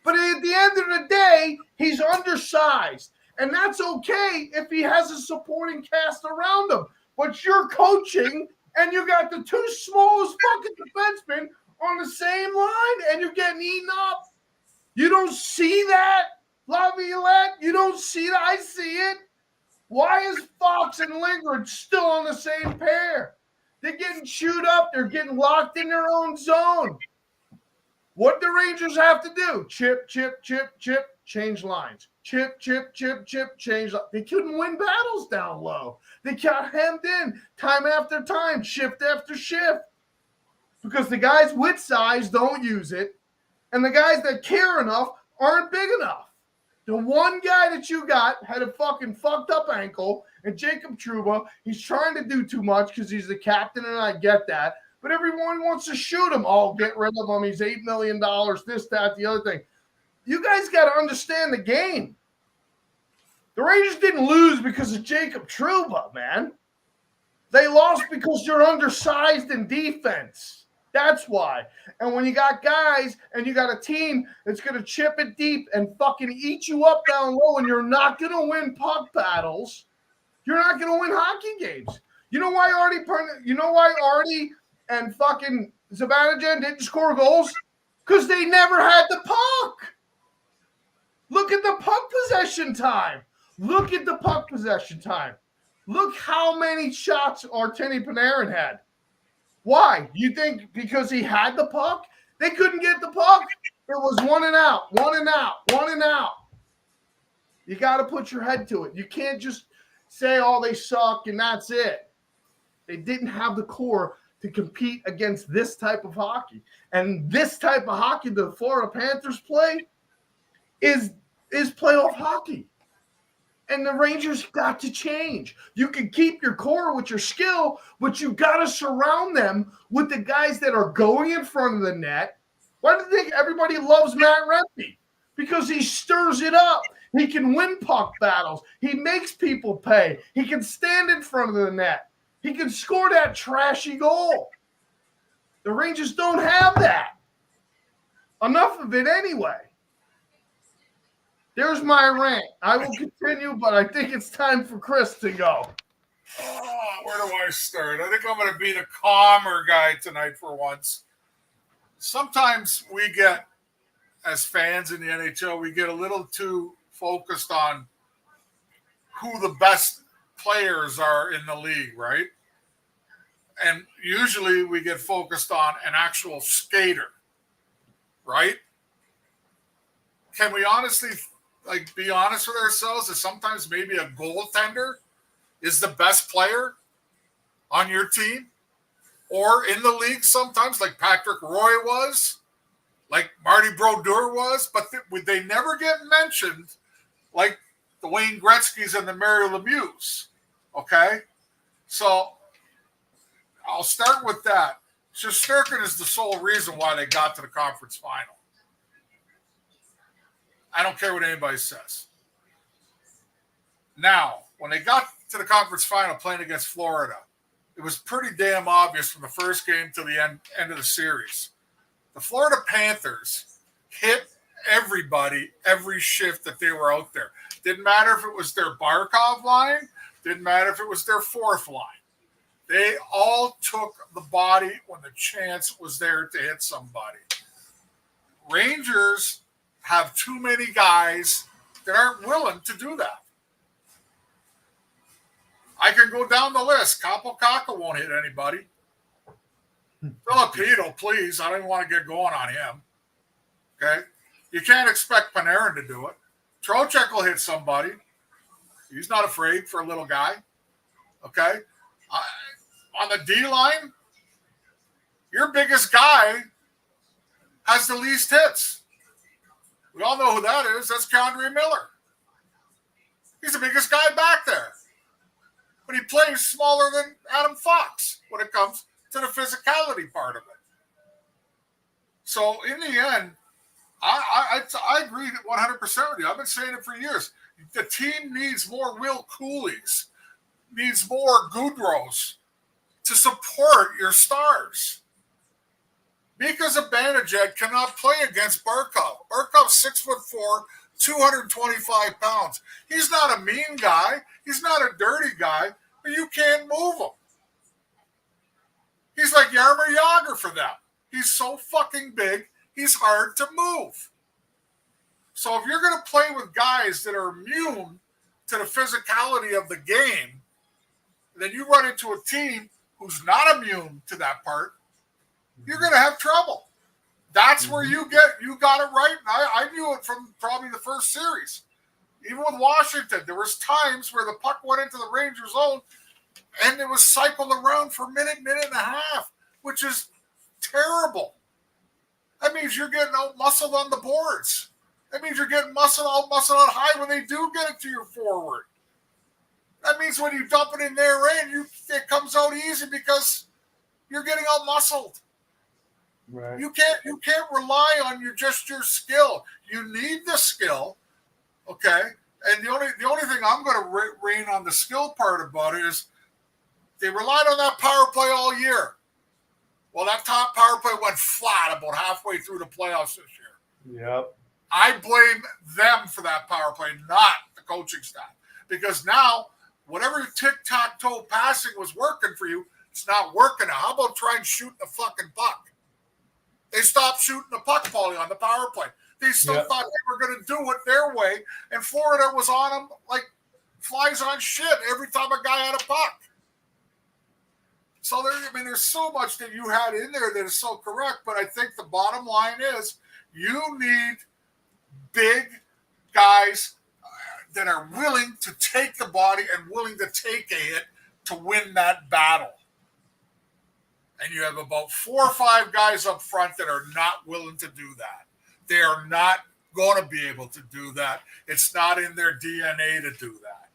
But at the end of the day, he's undersized. And that's okay if he has a supporting cast around him. But you're coaching, and you got the 2 smallest fucking defensemen on the same line, and you're getting eaten up. You don't see that? Laviolette, you don't see that? I see it. Why is Fox and Lindgren still on the same pair? They're getting chewed up. They're getting locked in their own zone. What the Rangers have to do? Chip, chip, chip, chip, change lines. Chip, chip, chip, chip, change. They couldn't win battles down low. They got hemmed in time after time, shift after shift. Because the guys with size don't use it, and the guys that care enough aren't big enough. The one guy that you got had a fucking fucked up ankle, and Jacob Trouba, he's trying to do too much because he's the captain, and I get that. But everyone wants to shoot him. Oh, get rid of him. He's $8 million, this, that, the other thing. You guys got to understand the game. The Rangers didn't lose because of Jacob Trouba, man. They lost because you're undersized in defense. That's why. And when you got guys and you got a team that's going to chip it deep and fucking eat you up down low, and you're not going to win puck battles, you're not going to win hockey games. You know why Artie and fucking Zibanejad didn't score goals? Because they never had the puck. Look at the puck possession time. Look at the puck possession time. Look how many shots Artemi Panarin had. Why? You think because he had the puck? They couldn't get the puck. It was 1 and out, 1 and out, 1 and out. You got to put your head to it. You can't just say, oh, they suck and that's it. They didn't have the core to compete against this type of hockey. And this type of hockey the Florida Panthers play is playoff hockey. And the Rangers got to change. You can keep your core with your skill, but you got to surround them with the guys that are going in front of the net. Why do you think everybody loves Matt Rempe? Because he stirs it up. He can win puck battles. He makes people pay. He can stand in front of the net. He can score that trashy goal. The Rangers don't have that. Enough of it anyway. There's my rant. I will continue, but I think it's time for Chris to go. Oh, where do I start? I think I'm going to be the calmer guy tonight for once. Sometimes we get, as fans in the NHL, we get a little too focused on who the best players are in the league, right? And usually we get focused on an actual skater, right? Can we honestly be honest with ourselves that sometimes maybe a goaltender is the best player on your team or in the league sometimes, like Patrick Roy was, like Marty Brodeur was, but they never get mentioned like the Wayne Gretzky's and the Mario Lemieux, okay? So I'll start with that. Shesterkin is the sole reason why they got to the conference final. I don't care what anybody says. Now, when they got to the conference final playing against Florida, it was pretty damn obvious from the first game to the end of the series. The Florida Panthers hit everybody every shift that they were out there. Didn't matter if it was their Barkov line. Didn't matter if it was their fourth line. They all took the body when the chance was there to hit somebody. Rangers have too many guys that aren't willing to do that. I can go down the list. Kapokaka won't hit anybody. Filipino, please. I don't even want to get going on him. Okay? You can't expect Panarin to do it. Trocheck will hit somebody. He's not afraid for a little guy. Okay? On the D line, Your biggest guy has the least hits. We all know who that is. That's K'Andre Miller. He's the biggest guy back there. But he plays smaller than Adam Fox when it comes to the physicality part of it. So in the end, I agree 100% with you. I've been saying it for years. The team needs more Will Coolies, needs more Goudreaus to support your stars. Mika Zibanejad cannot play against Barkov. Barkov's 6'4", 225 pounds. He's not a mean guy. He's not a dirty guy, but you can't move him. He's like Jaromir Jagr for them. He's so fucking big, he's hard to move. So if you're going to play with guys that are immune to the physicality of the game, then you run into a team who's not immune to that part, you're going to have trouble. That's where you got it right. And I knew it from probably the first series. Even with Washington, there was times where the puck went into the Rangers zone and it was cycled around for a minute and a half, which is terrible. That means you're getting out-muscled on the boards. That means you're getting muscled out high when they do get it to your forward. That means when you dump it in their end, it comes out easy because you're getting out-muscled. Right. You can't rely on your skill. You need the skill, okay? And the only thing I'm going to rein on the skill part about it is they relied on that power play all year. Well, that top power play went flat about halfway through the playoffs this year. Yep. I blame them for that power play, not the coaching staff. Because now, whatever tic-tac-toe passing was working for you, it's not working now. How about trying shooting the fucking puck? They stopped shooting the puck, Paulie, on the power play. They still thought they were going to do it their way, and Florida was on them like flies on shit every time a guy had a puck. So there's so much that you had in there that is so correct, but I think the bottom line is you need big guys that are willing to take the body and willing to take a hit to win that battle. And you have about 4 or 5 guys up front that are not willing to do that. They are not going to be able to do that. It's not in their DNA to do that.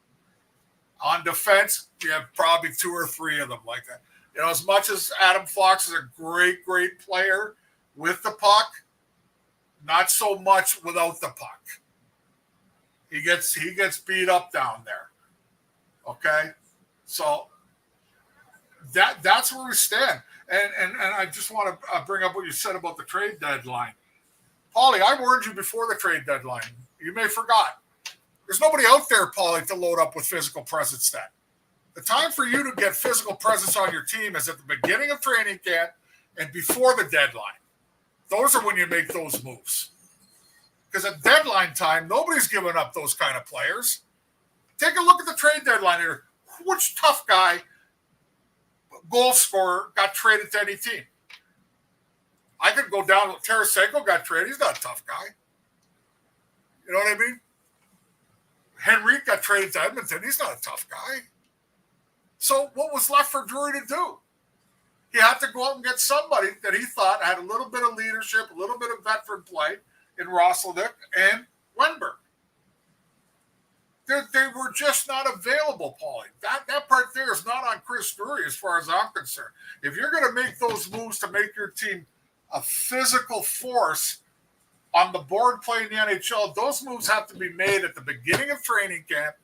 On defense, you have probably 2 or 3 of them like that. You know, as much as Adam Fox is a great, great player with the puck, not so much without the puck. He gets beat up down there. Okay? So that's where we stand. And I just want to bring up what you said about the trade deadline. Paulie, I warned you before the trade deadline. You may have forgot. There's nobody out there, Paulie, to load up with physical presence then. The time for you to get physical presence on your team is at the beginning of training camp and before the deadline. Those are when you make those moves. Because at deadline time, nobody's giving up those kind of players. Take a look at the trade deadline here. Which tough guy, goal scorer, got traded to any team? I could go down. Tarasenko got traded. He's not a tough guy. You know what I mean? Henrique got traded to Edmonton. He's not a tough guy. So what was left for Drury to do? He had to go out and get somebody that he thought had a little bit of leadership, a little bit of veteran play in Rosselnick and Wenberg. They were just not available, Paulie. That part there is not on Chris Drury as far as I'm concerned. If you're going to make those moves to make your team a physical force on the board play in the NHL, those moves have to be made at the beginning of training camp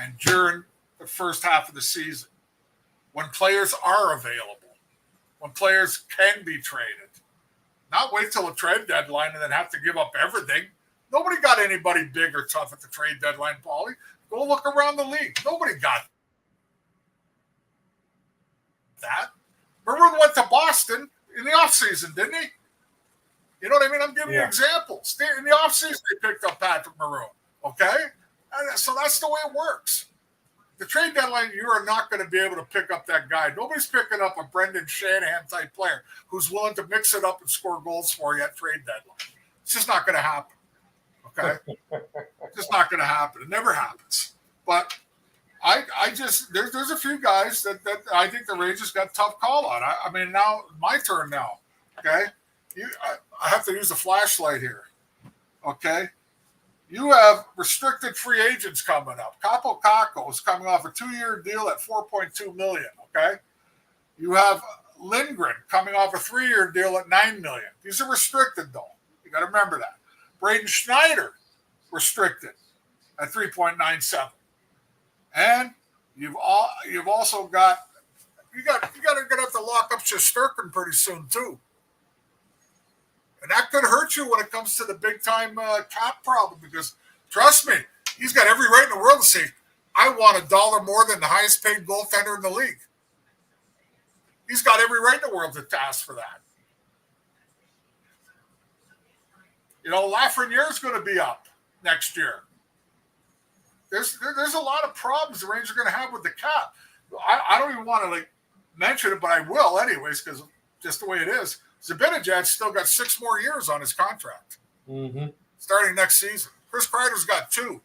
and during the first half of the season when players are available, when players can be traded. Not wait till the trade deadline and then have to give up everything. Nobody got anybody big or tough at the trade deadline, Paulie. Go look around the league. Nobody got that. Maroon went to Boston in the offseason, didn't he? You know what I mean? I'm giving you examples. In the offseason, they picked up Patrick Maroon. Okay? And so that's the way it works. The trade deadline, you are not going to be able to pick up that guy. Nobody's picking up a Brendan Shanahan-type player who's willing to mix it up and score goals for you at trade deadline. It's just not going to happen. Okay? It's just not going to happen. It never happens. But I just there's a few guys that I think the Rangers got a tough call on. I mean, now my turn now. Okay, I have to use a flashlight here. Okay, you have restricted free agents coming up. Capo Caco is coming off a 2-year deal at $4.2 million. Okay, you have Lindgren coming off a 3-year deal at $9 million. These are restricted though. You got to remember that. Braden Schneider restricted at 3.97. And you've also got gonna have to lock up Shesterkin pretty soon too, and that could hurt you when it comes to the big time cap problem. Because trust me, he's got every right in the world to say, "I want $1 more than the highest paid goaltender in the league." He's got every right in the world to ask for that. You know, Lafreniere is going to be up next year. There's a lot of problems the Rangers are going to have with the cap. I don't even want to mention it, but I will anyways because just the way it is. Zibanejad's still got 6 more years on his contract, starting next season. Chris Kreider's got 2.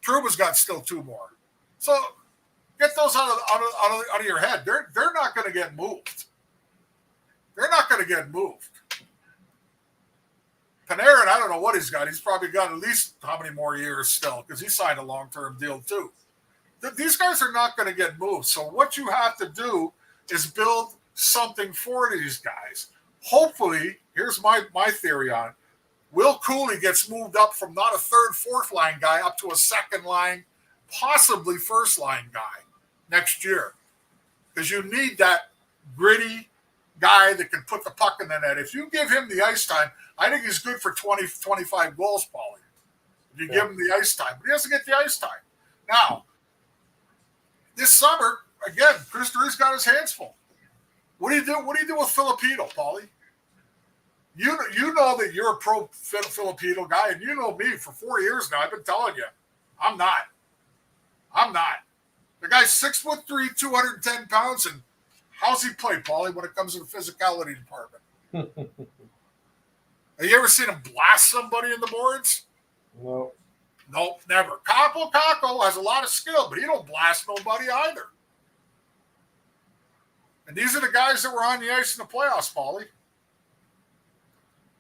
Trouba's got still 2 more. So get those out of your head. They're not going to get moved. They're not going to get moved. Panarin, I don't know what he's got. He's probably got at least how many more years still because he signed a long-term deal too. These guys are not going to get moved. So what you have to do is build something for these guys. Hopefully, here's my theory on it. Will Cooley gets moved up from not a 3rd, 4th line guy up to a 2nd line, possibly 1st line guy next year. Because you need that gritty guy that can put the puck in the net. If you give him the ice time, I think he's good for 20, 25 goals, Paulie. If you give him the ice time. But he doesn't get the ice time. Now, this summer, again, Chris Drew's got his hands full. What do you do? What do you do with Filipino, Paulie? You know that you're a pro Filipino guy, and you know me for 4 years now. I've been telling you, I'm not. The guy's 6'3", 210 pounds, and how's he play, Paulie, when it comes to the physicality department? Have you ever seen him blast somebody in the boards? No. Nope, never. Capo has a lot of skill, but he don't blast nobody either. And these are the guys that were on the ice in the playoffs, Paulie.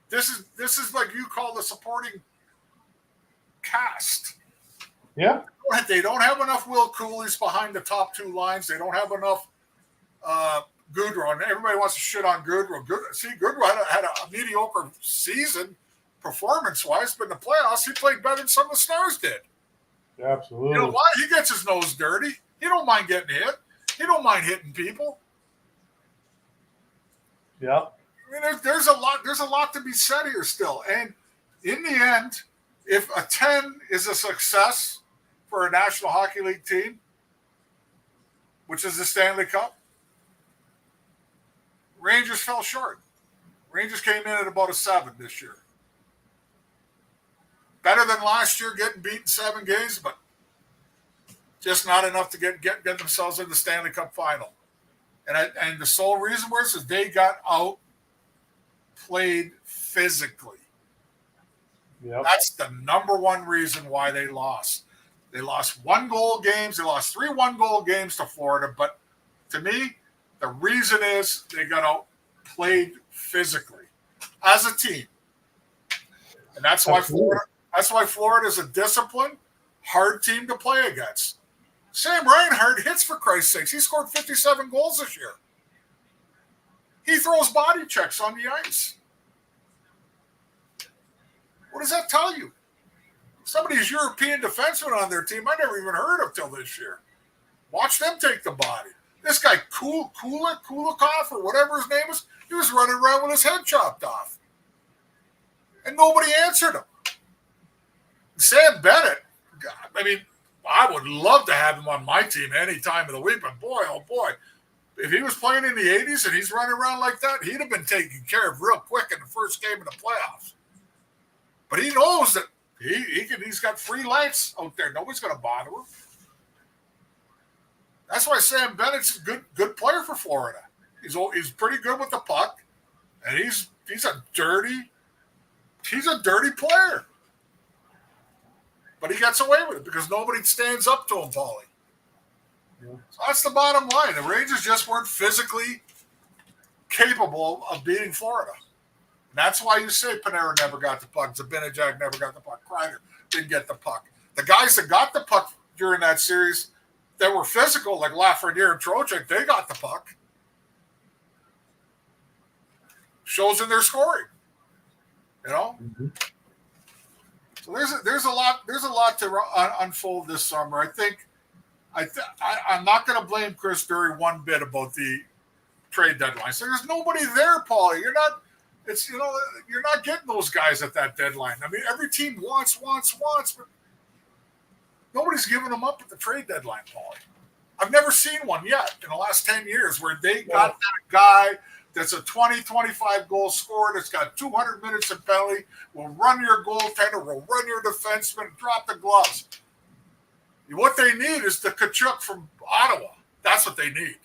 This is like you call the supporting cast. Yeah. They don't have enough Will Coolies behind the top 2 lines. They don't have enough Goodrow. And everybody wants to shit on Goodrow. Goodrow had a mediocre season performance-wise, but in the playoffs, he played better than some of the stars did. Absolutely. You know why? He gets his nose dirty. He don't mind getting hit. He don't mind hitting people. Yeah. I mean, there's a lot to be said here still. And in the end, if a 10 is a success for a National Hockey League team, which is the Stanley Cup, Rangers fell short. Rangers came in at about a 7 this year. Better than last year, getting beaten 7 games, but just not enough to get themselves in the Stanley Cup final. And the sole reason was is they got outplayed physically. Yep. That's the number one reason why they lost. They lost 1-goal games. They lost 3 1-goal games to Florida. But to me, the reason is they got outplayed physically as a team. And that's why Florida is a disciplined, hard team to play against. Sam Reinhart hits, for Christ's sakes. He scored 57 goals this year. He throws body checks on the ice. What does that tell you? Some of these European defensemen on their team I never even heard of till this year. Watch them take the body. This guy, Kulikov, or whatever his name was, he was running around with his head chopped off. And nobody answered him. Sam Bennett, God, I mean, I would love to have him on my team any time of the week, but boy, oh boy, if he was playing in the 80s and he's running around like that, he'd have been taken care of real quick in the first game of the playoffs. But he knows that he's got free lengths out there. Nobody's going to bother him. That's why Sam Bennett's a good player for Florida. He's pretty good with the puck, and he's a dirty player. But he gets away with it because nobody stands up to him, Paulie. Yeah. So that's the bottom line. The Rangers just weren't physically capable of beating Florida. And that's why you say Panarin never got the puck. Zibanejad never got the puck. Kreider didn't get the puck. The guys that got the puck during that series that were physical, like Lafreniere and Trocheck, they got the puck. Shows in their scoring. You know? Mm-hmm. So there's a lot to unfold this summer. I think I'm not going to blame Chris Drury one bit about the trade deadline. So there's nobody there, Paulie. You're not getting those guys at that deadline. I mean, every team wants, but nobody's giving them up at the trade deadline, Paulie. I've never seen one yet in the last 10 years where they got that guy that's a 20, 25 goal scorer that's got 200 minutes in penalty, will run your goaltender, will run your defenseman, drop the gloves. What they need is the Tkachuk from Ottawa. That's what they need.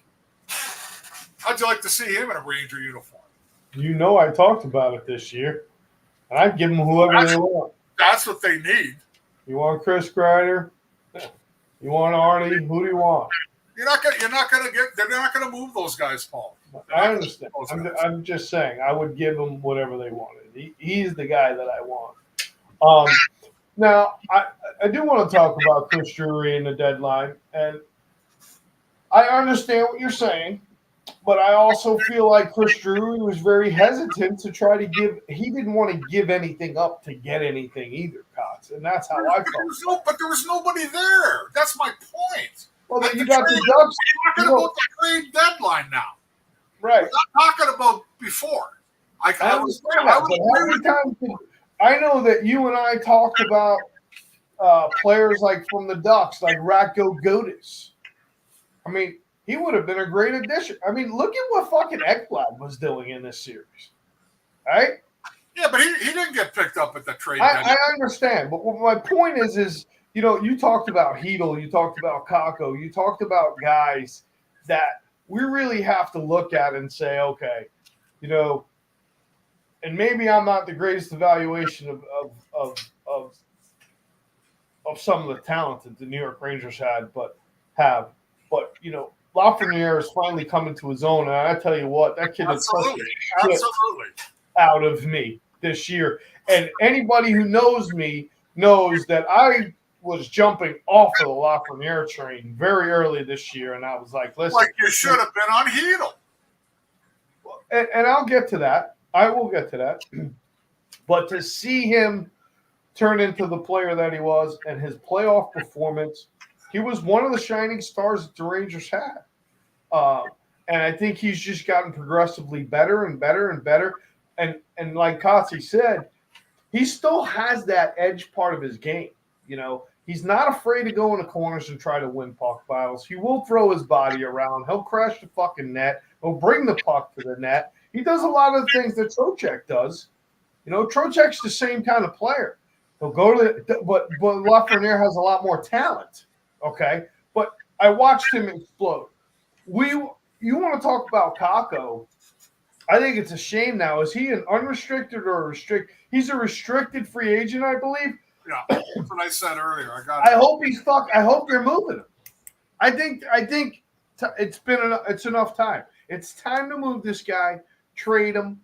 How'd you like to see him in a Ranger uniform? You know I talked about it this year. And I'd give them whoever they want. That's what they need. You want Chris Kreider? You want Artie? Who do you want? They're not gonna move those guys, Paul. I understand. I'm just saying I would give them whatever they wanted. He's the guy that I want. Now, I do want to talk about Chris Drury and the deadline, and I understand what you're saying, but I also feel like Chris Drury was very hesitant to try to give – he didn't want to give anything up to get anything either, Cox, and that's how I felt. But there was nobody there. That's my point. Well, then you got the Ducks. We're talking about the trade deadline now. Right. We're not talking about before. I know that you and I talked about players like from the Ducks, like Ratko Gudas. I mean, he would have been a great addition. I mean, look at what fucking Ekblad was doing in this series, right? Yeah, but he didn't get picked up at the trade. I understand, but what my point is you know, you talked about Hedl, you talked about Kakko, you talked about guys that we really have to look at and say, okay, you know, and maybe I'm not the greatest evaluation of some of the talent that the New York Rangers but you know, Lafreniere is finally coming to his own, and I tell you what, that kid is absolutely out of me this year. And anybody who knows me knows that I was jumping off of the Lafreniere train very early this year, and I was like, listen. Like you should have been on Hedl. And I'll get to that. I will get to that. But to see him turn into the player that he was and his playoff performance, he was one of the shining stars that the Rangers had. And I think he's just gotten progressively better and better and better. And like Kotze said, he still has that edge part of his game. You know, he's not afraid to go in the corners and try to win puck battles. He will throw his body around. He'll crash the fucking net. He'll bring the puck to the net. He does a lot of the things that Trocheck does. You know, Trocheck's the same kind of player. He'll go to but Lafreniere has a lot more talent. Okay, but I watched him explode. You want to talk about Kakko? I think it's a shame now. Is he an unrestricted or a restricted? He's a restricted free agent, I believe. Yeah, that's what I said earlier. I hope they're moving him. I think it's enough time. It's time to move this guy, trade him.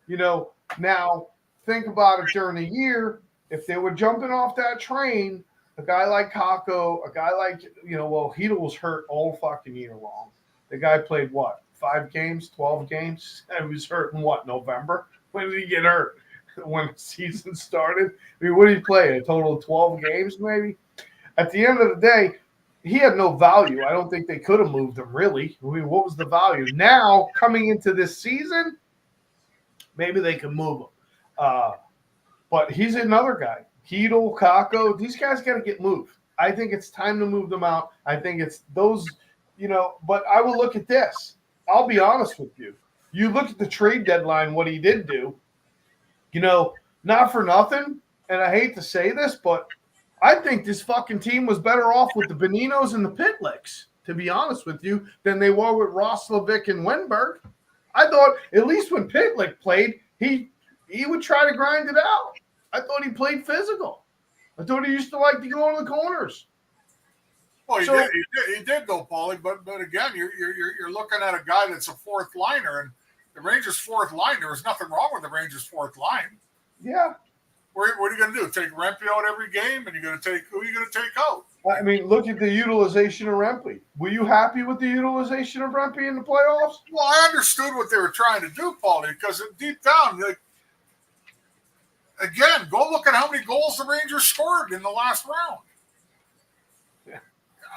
You know, now think about it during the year. If they were jumping off that train, a guy like Kakko, a guy like, you know, well, Hedl was hurt all fucking year long. The guy played what, 5 games, 12 games? And he was hurt in what, November? When did he get hurt? When the season started? I mean, what did he play? A total of 12 games, maybe? At the end of the day, he had no value. I don't think they could have moved him, really. I mean, what was the value? Now, coming into this season, maybe they can move him. But he's another guy. Hedl, Kakko, these guys got to get moved. I think it's time to move them out. I think it's those, you know, but I will look at this. I'll be honest with you. You look at the trade deadline, what he did do, you know, not for nothing, and I hate to say this, but I think this fucking team was better off with the Beninos and the Pitlicks, to be honest with you, than they were with Roslovic and Wenberg. I thought at least when Pitlick played, he would try to grind it out. I thought he played physical. I thought he used to like to go into the corners. Well, he did though, Paulie. But again, you're looking at a guy that's a fourth liner, and the Rangers' fourth line. There was nothing wrong with the Rangers' fourth line. Yeah. What are you going to do? Take Rempe out every game, and who are you going to take out? I mean, look at the utilization of Rempe. Were you happy with the utilization of Rempe in the playoffs? Well, I understood what they were trying to do, Paulie, because deep down, again, go look at how many goals the Rangers scored in the last round. Yeah.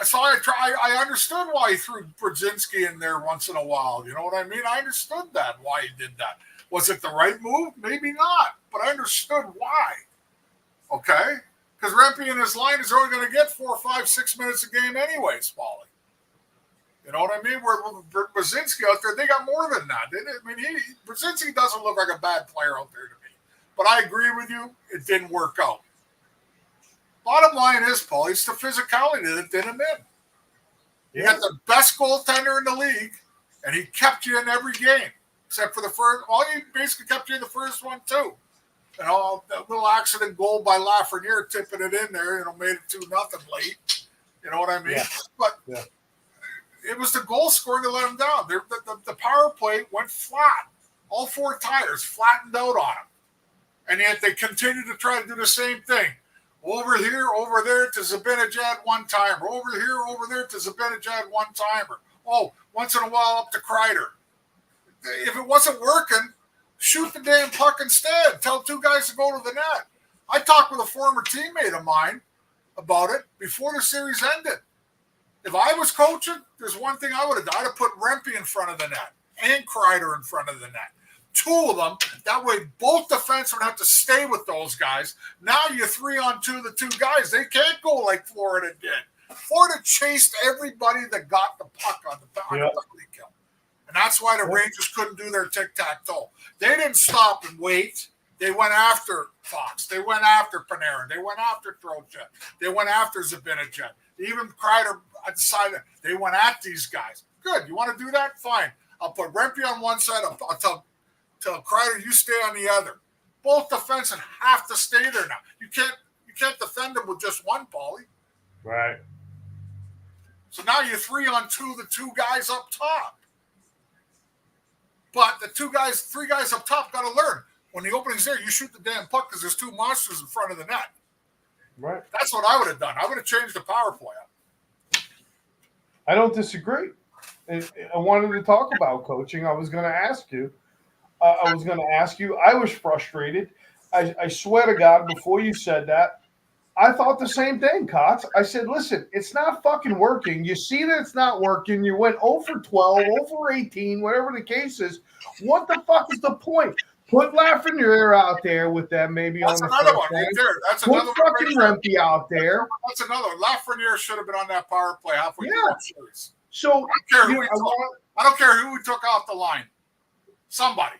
So I understood why he threw Brzezinski in there once in a while. You know what I mean? I understood that, why he did that. Was it the right move? Maybe not, but I understood why. Okay? Because Rempe and his line is only going to get 4, 5, 6 minutes a game anyways, Paulie. You know what I mean? Where Brzezinski out there, they got more than that. Brzezinski doesn't look like a bad player out there to me. But I agree with you, it didn't work out. Bottom line is, Paulie, it's the physicality that did him in. You got the best goaltender in the league, and he kept you in every game. Except for the first, he basically kept you in the first one too. You know, that little accident goal by Lafreniere tipping it in there, made it 2-0 late. You know what I mean? Yeah. But it was the goal scoring that let him down. The power play went flat. All 4 tires flattened out on him. And yet they continue to try to do the same thing. Over here, over there to Zibanejad one-timer. Over here, over there to Zibanejad one-timer. Oh, once in a while up to Kreider. If it wasn't working, shoot the damn puck instead. Tell 2 guys to go to the net. I talked with a former teammate of mine about it before the series ended. If I was coaching, there's one thing I would have done. I'd have put Rempe in front of the net and Kreider in front of the net. 2 of them. That way both defensemen would have to stay with those guys. Now you're 3-on-2, the 2 guys. They can't go like Florida did. Florida chased everybody that got the puck on the penalty kill. And that's why the Rangers couldn't do their tic-tac-toe. They didn't stop and wait. They went after Fox. They went after Panarin. They went after Trocheck. They went after Zibanejad. Even Kreider decided they went at these guys. Good. You want to do that? Fine. I'll put Rempe on one side. I'll tell Kreider, you stay on the other. Both defensemen have to stay there now. You can't defend them with just one, Paulie. Right. So now you're 3-on-2, the 2 guys up top. But the 3 guys up top got to learn. When the opening's there, you shoot the damn puck because there's 2 monsters in front of the net. Right. That's what I would have done. I would have changed the power play up. I don't disagree. I wanted to talk about coaching. I was going to ask you. I was frustrated. I swear to God, before you said that, I thought the same thing, Cots. I said, listen, it's not fucking working. You see that it's not working. You went 0 for 12, 0 for 18, whatever the case is. What the fuck is the point? Put Lafreniere out there with them maybe that's on the another first one right line. there. That's Put another fucking one right Rempe out there. That's another one. Lafreniere should have been on that power play halfway through the series. So I don't care who we took off the line. Somebody.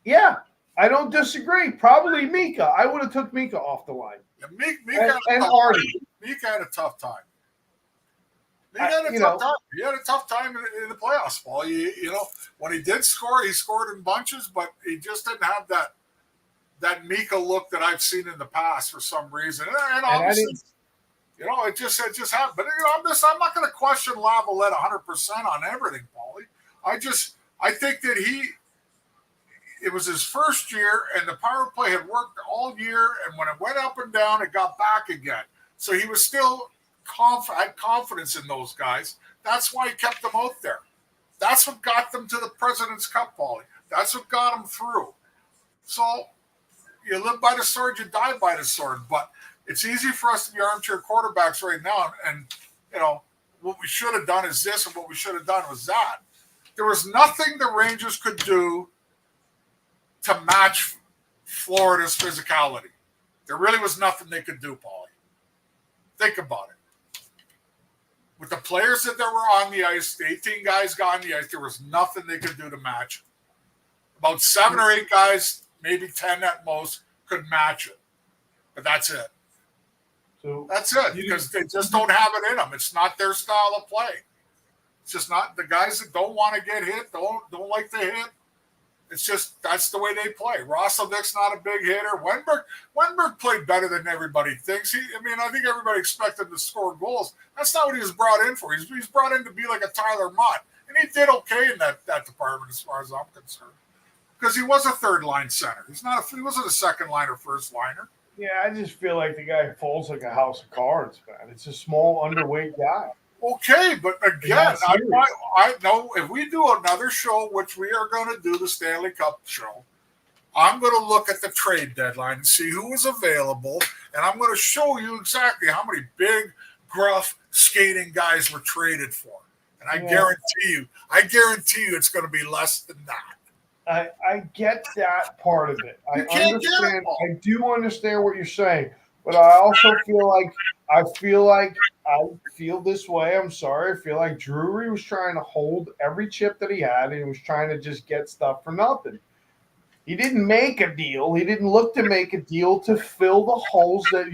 Yeah, I don't disagree. Probably Mika. I would have took Mika off the line. Yeah, Mika and Artie. Mika had a tough time. He had a tough time in the playoffs, Paul. You know, when he did score, he scored in bunches, but he just didn't have that Mika look that I've seen in the past for some reason. And obviously, you know, it just happened. But you know, I'm not going to question Lavalette 100% on everything, Paulie. I think that it was his first year, and the power play had worked all year, and when it went up and down, it got back again. So he was still had confidence in those guys. That's why he kept them out there. That's what got them to the President's Cup, Paulie. That's what got them through. So you live by the sword, you die by the sword. But it's easy for us to be armchair quarterbacks right now, and you know, what we should have done is this, and what we should have done was that. There was nothing the Rangers could do to match Florida's physicality. There really was nothing they could do, Paulie. Think about it. With the players that were on the ice, the 18 guys got on the ice, there was nothing they could do to match it. About 7 or 8 guys, maybe 10 at most, could match it. But that's it. So that's it, because they just don't have it in them. It's not their style of play. It's just not the guys that don't want to get hit, don't like to hit. It's just that's the way they play. Rosselnick's not a big hitter. Wenberg played better than everybody thinks. I think everybody expected him to score goals. That's not what he was brought in for. He's brought in to be like a Tyler Mott, and he did okay in that department as far as I'm concerned. Because he was a third line center. He wasn't a second line or first liner. Yeah, I just feel like the guy folds like a house of cards, man. It's a small, underweight guy. Okay, but again, I know if we do another show, which we are going to do, the Stanley Cup show, I'm going to look at the trade deadline and see who is available, and I'm going to show you exactly how many big, gruff, skating guys were traded for. And I guarantee you it's going to be less than that. I get that part of it. I understand. I do understand what you're saying, but I also feel this way. I'm sorry. I feel like Drury was trying to hold every chip that he had, and he was trying to just get stuff for nothing. He didn't make a deal. He didn't look to make a deal to fill the holes that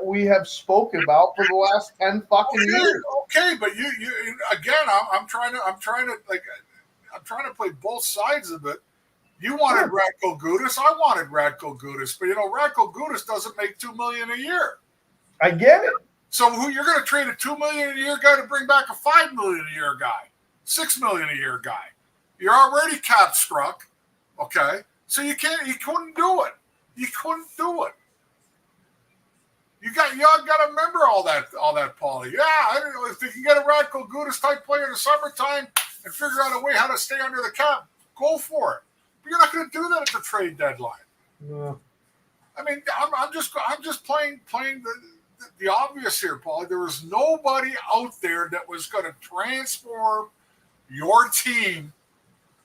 we have spoken about for the last 10 fucking years. Okay, but you again. I'm trying to play both sides of it. You wanted Radko Gudas. I wanted Radko Gudas, but Radko Gudas doesn't make $2 million a year. I get it. So who you're going to trade a $2 million a year guy to bring back a $5 million a year guy, $6 million a year guy? You're already cap struck, okay? So you couldn't do it. You couldn't do it. Y'all got to remember all that, Paulie. Yeah, I don't know if they can get a Radko Gudas type player in the summertime and figure out a way how to stay under the cap. Go for it. But you're not going to do that at the trade deadline. No. I'm just playing the obvious here, Paulie. There was nobody out there that was going to transform your team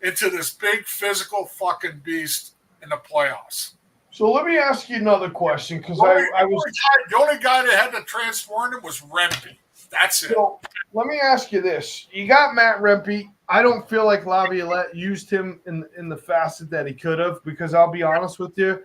into this big physical fucking beast in the playoffs. So let me ask you another question, because the only guy that had to transform him was Rempe. That's it. So let me ask you this: you got Matt Rempe. I don't feel like Laviolette used him in the facet that he could have, because I'll be honest with you,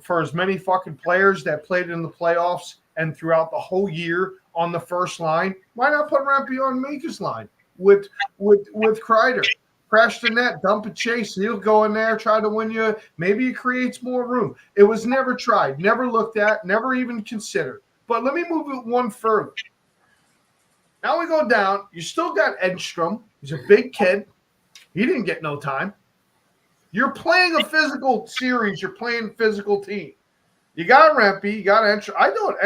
for as many fucking players that played in the playoffs and throughout the whole year on the first line, why not put Rempe on Maker's line with Kreider? Crash the net, dump a chase. He'll go in there, try to win you. Maybe it creates more room. It was never tried, never looked at, never even considered. But let me move it one further. Now we go down. You still got Edstrom. He's a big kid. He didn't get no time. You're playing a physical series. You're playing a physical team. You got Rempe. You got Edstrom. I know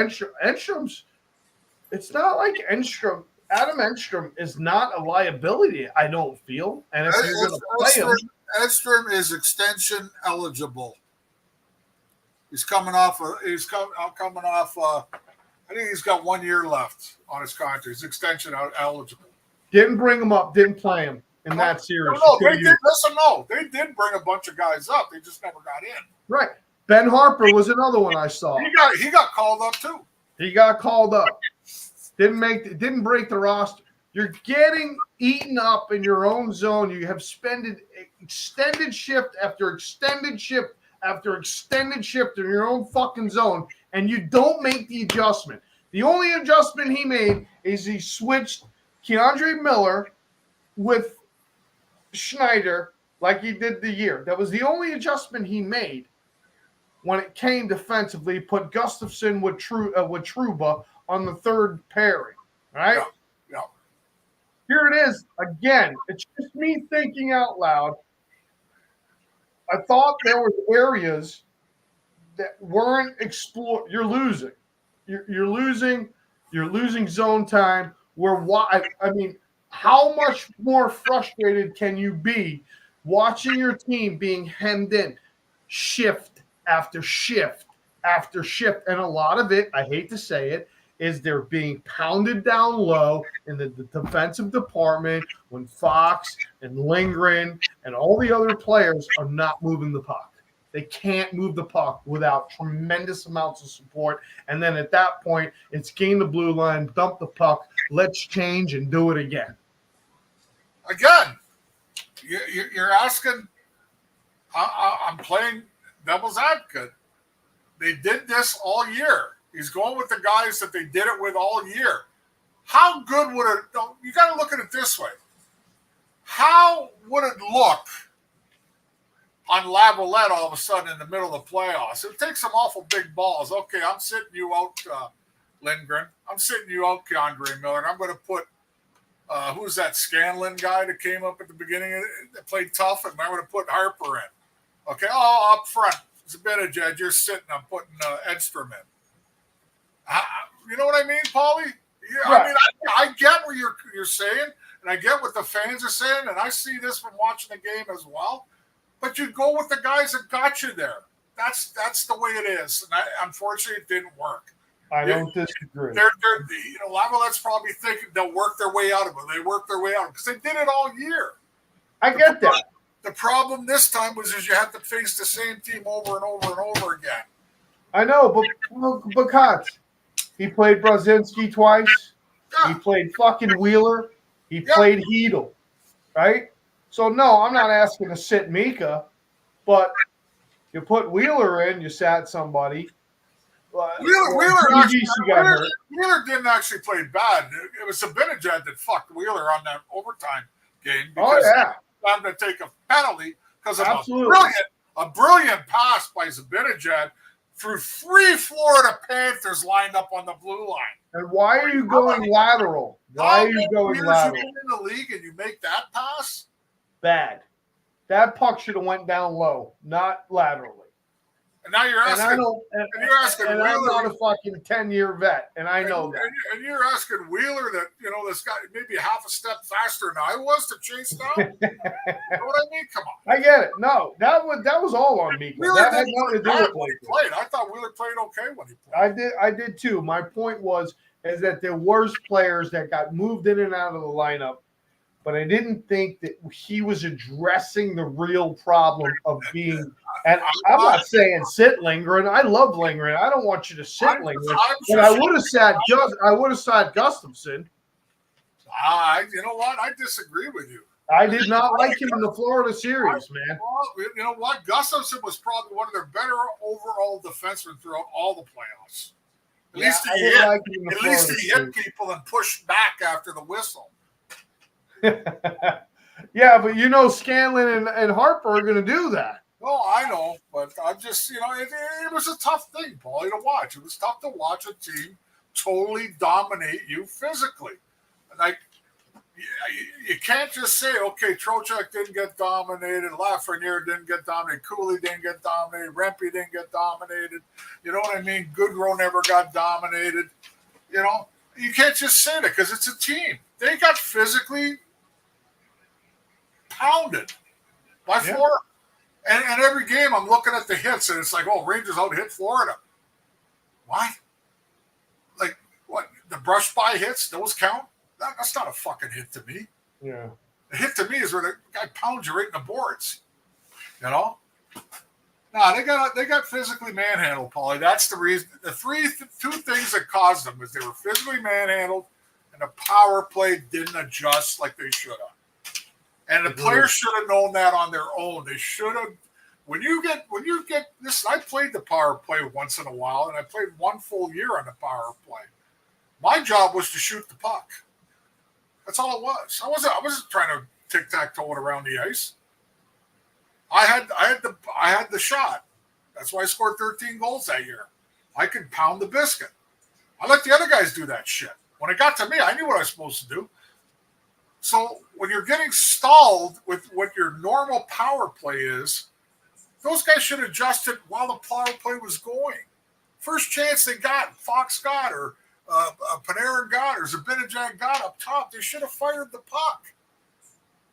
Edstrom's – it's not like Edstrom – Adam Edstrom is not a liability, I don't feel. And if you're going to play him, Edstrom is extension eligible. He's coming off. I think he's got 1 year left on his contract. He's extension eligible. Didn't bring him up. Didn't play him in that series. No, they did. Listen, no, they did bring a bunch of guys up. They just never got in. Right. Ben Harper was another one I saw. He got called up too. He got called up. Didn't break the roster. You're getting eaten up in your own zone. You have spent extended shift after extended shift after extended shift in your own fucking zone, and you don't make the adjustment. The only adjustment he made is he switched Keandre Miller with Schneider like he did the year. That was the only adjustment he made when it came defensively. Put Gustafsson with Trouba on the third pairing, right? Yeah. Here it is again. It's just me thinking out loud. I thought there were areas that weren't explored. You're losing. You're losing zone time. How much more frustrated can you be watching your team being hemmed in, shift after shift after shift, and a lot of it, I hate to say it, is they're being pounded down low in the defensive department when Fox and Lindgren and all the other players are not moving the puck. They can't move the puck without tremendous amounts of support. And then at that point, it's gain the blue line, dump the puck, let's change and do it again. Again, you're asking, I'm playing devil's advocate. They did this all year. He's going with the guys that they did it with all year. How good would it – you got to look at it this way. How would it look on Lavalette all of a sudden in the middle of the playoffs. It takes some awful big balls. Okay, I'm sitting you out, Lindgren. I'm sitting you out, Keandre Miller. And I'm going to put who's that Scanlon guy that came up at the beginning that played tough, and I'm going to put Harper in. Okay, up front, Zibanejad, you're sitting. I'm putting Edstrom in. You know what I mean, Paulie? Yeah, Right. I mean, I get what you're saying, and I get what the fans are saying, and I see this from watching the game as well. But you go with the guys that got you there. That's the way it is, and unfortunately, it didn't work. I don't disagree. Lavallette's probably thinking they'll work their way out of it. They worked their way out of it because they did it all year. I get that. The problem this time was you had to face the same team over and over and over again. I know, but Cots, he played Brzezinski twice. Yeah. He played fucking Wheeler. He played Hedel, right? So, no, I'm not asking to sit Mika, but you put Wheeler in, you sat somebody. Wheeler didn't actually play bad. It was Zibanejad that fucked Wheeler on that overtime game because I'm going to take a penalty because of a brilliant pass by Zibanejad through 3 Florida Panthers lined up on the blue line. And why are you going lateral? Why are you going lateral? You get in the league and you make that pass? Bad. That puck should have went down low, not laterally. And now you're asking. And I'm not a fucking 10-year vet, and I know that. And you're asking Wheeler that this guy maybe half a step faster than I was to chase down. You know what I mean? Come on. I get it. No, that was all on me. That had nothing to do with when he played. I thought Wheeler played okay when he played. I did too. My point is that there were players that got moved in and out of the lineup, but I didn't think that he was addressing the real problem of being. And I'm not saying sit Lindgren. I love Lindgren. I don't want you to sit Lindgren. But I would have sat Gustafson. You know what? I disagree with you. I did not like him in the Florida series, man. Well, you know what? Gustafson was probably one of their better overall defensemen throughout all the playoffs. At least he hit people and pushed back after the whistle. Yeah, but Scanlon and Harper are going to do that. No, I know, but I'm just, it was a tough thing, Paulie, to watch. It was tough to watch a team totally dominate you physically. Like, you can't just say, okay, Trocheck didn't get dominated, Lafreniere didn't get dominated, Cooley didn't get dominated, Rempe didn't get dominated. You know what I mean? Goodrow never got dominated. You can't just say that because it's a team. They got physically pounded by Florida. And every game I'm looking at the hits, and it's like, oh, Rangers out hit Florida. What? Like, what? The brush by hits, those count? That's not a fucking hit to me. Yeah. A hit to me is where the guy pounds you right in the boards. No, they got physically manhandled, Paulie. That's the reason. The two things that caused them is they were physically manhandled, and the power play didn't adjust like they should have. And the players should have known that on their own. They should have. When you get this, I played the power play once in a while, and I played 1 full year on the power play. My job was to shoot the puck. That's all it was. I wasn't trying to tic-tac-toe it around the ice. I had the shot. That's why I scored 13 goals that year. I could pound the biscuit. I let the other guys do that shit. When it got to me, I knew what I was supposed to do. So when you're getting stalled with what your normal power play is, those guys should have adjusted while the power play was going. First chance they got, Fox got, or Panarin got, or Zibanejad got up top, they should have fired the puck.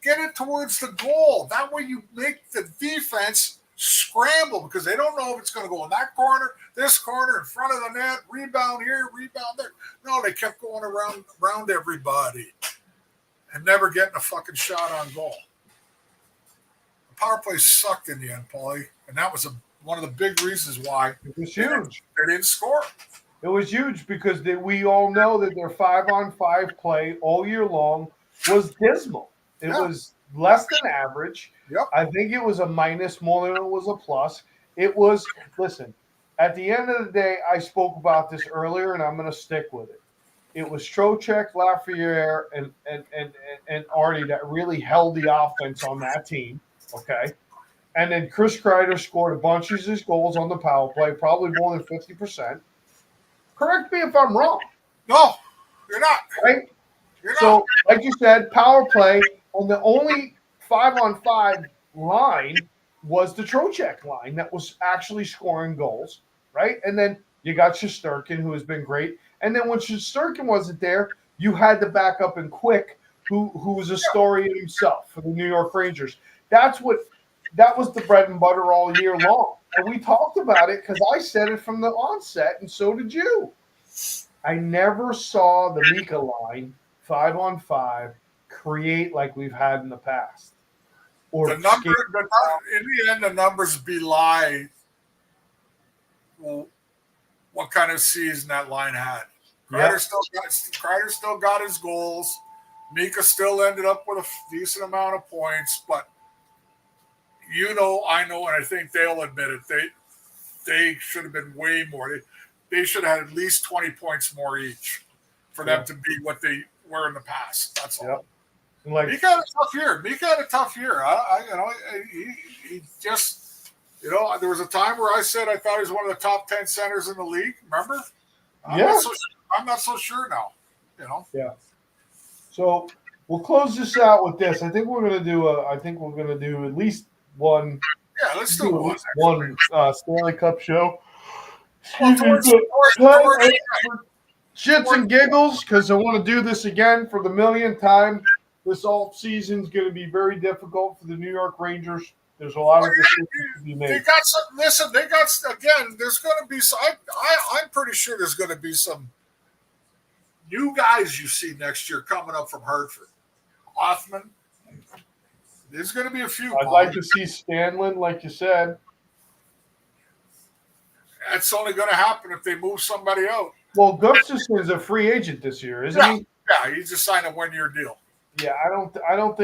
Get it towards the goal. That way you make the defense scramble because they don't know if it's going to go in that corner, this corner, in front of the net, rebound here, rebound there. No, they kept going around everybody and never getting a fucking shot on goal. The power play sucked in the end, Paulie, and that was one of the big reasons why it was huge. They didn't score. It was huge because we all know that their 5-on-5 play all year long was dismal. It was less than average. Yep. I think it was a minus more than it was a plus. It was, listen, at the end of the day, I spoke about this earlier, and I'm going to stick with it. It was Trocheck, Lafreniere, and Artie that really held the offense on that team, okay? And then Chris Kreider scored a bunch of his goals on the power play, probably more than 50%. Correct me if I'm wrong. No, you're not. Right? You're So, not. like you said, power play on the only 5-on-5 line was the Trocheck line that was actually scoring goals, right? And then you got Shesterkin, who has been great. And then when Shesterkin wasn't there, you had the backup in Quick, who was a story in himself for the New York Rangers. That was the bread and butter all year long. And we talked about it because I said it from the onset, and so did you. I never saw the Mika line 5-on-5 create like we've had in the past. Or In the end, the numbers belie what kind of season that line had. Kreider still got his goals. Mika still ended up with a decent amount of points, but I know, and I think they'll admit it. They should have been way more. They should have had at least 20 points more each for them to be what they were in the past. That's all. Yep. Like, Mika had a tough year. He just, there was a time where I said I thought he was one of the top 10 centers in the league. Remember? I'm not so sure now. Yeah. So we'll close this out with this. I think we're gonna do at least one. Yeah, let's do one Stanley Cup show. Shits and giggles, because I want to do this again for the millionth time. This off season is going to be very difficult for the New York Rangers. There's a lot of decisions to be made. They got some. Listen, again. There's going to be some. I'm pretty sure there's going to be some new guys you see next year coming up from Hartford. Hoffman. There's going to be a few. I'd like to see Stanley, like you said. That's only going to happen if they move somebody out. Well, Gustafsson is a free agent this year, isn't he? Yeah, he just signed a 1-year deal. Yeah, I don't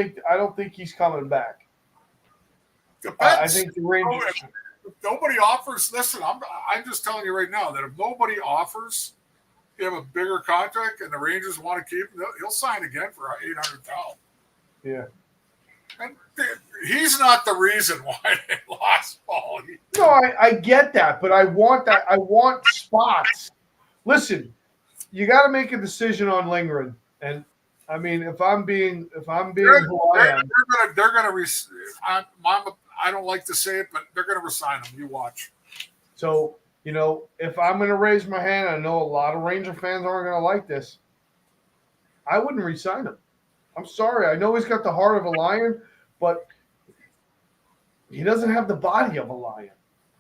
think he's coming back. Depends. I think the Rangers. If nobody offers, listen, I'm just telling you right now that if nobody offers him a bigger contract and the Rangers want to keep him, he'll sign again for $800,000. Yeah. And he's not the reason why they lost Paul. No, I get that, but I want that. I want spots. Listen, you got to make a decision on Lindgren, and I mean, if I'm being who I am, they're gonna. I don't like to say it, but they're gonna resign him. You watch. So if I'm gonna raise my hand, I know a lot of Ranger fans aren't gonna like this. I wouldn't resign him. I'm sorry. I know he's got the heart of a lion, but he doesn't have the body of a lion.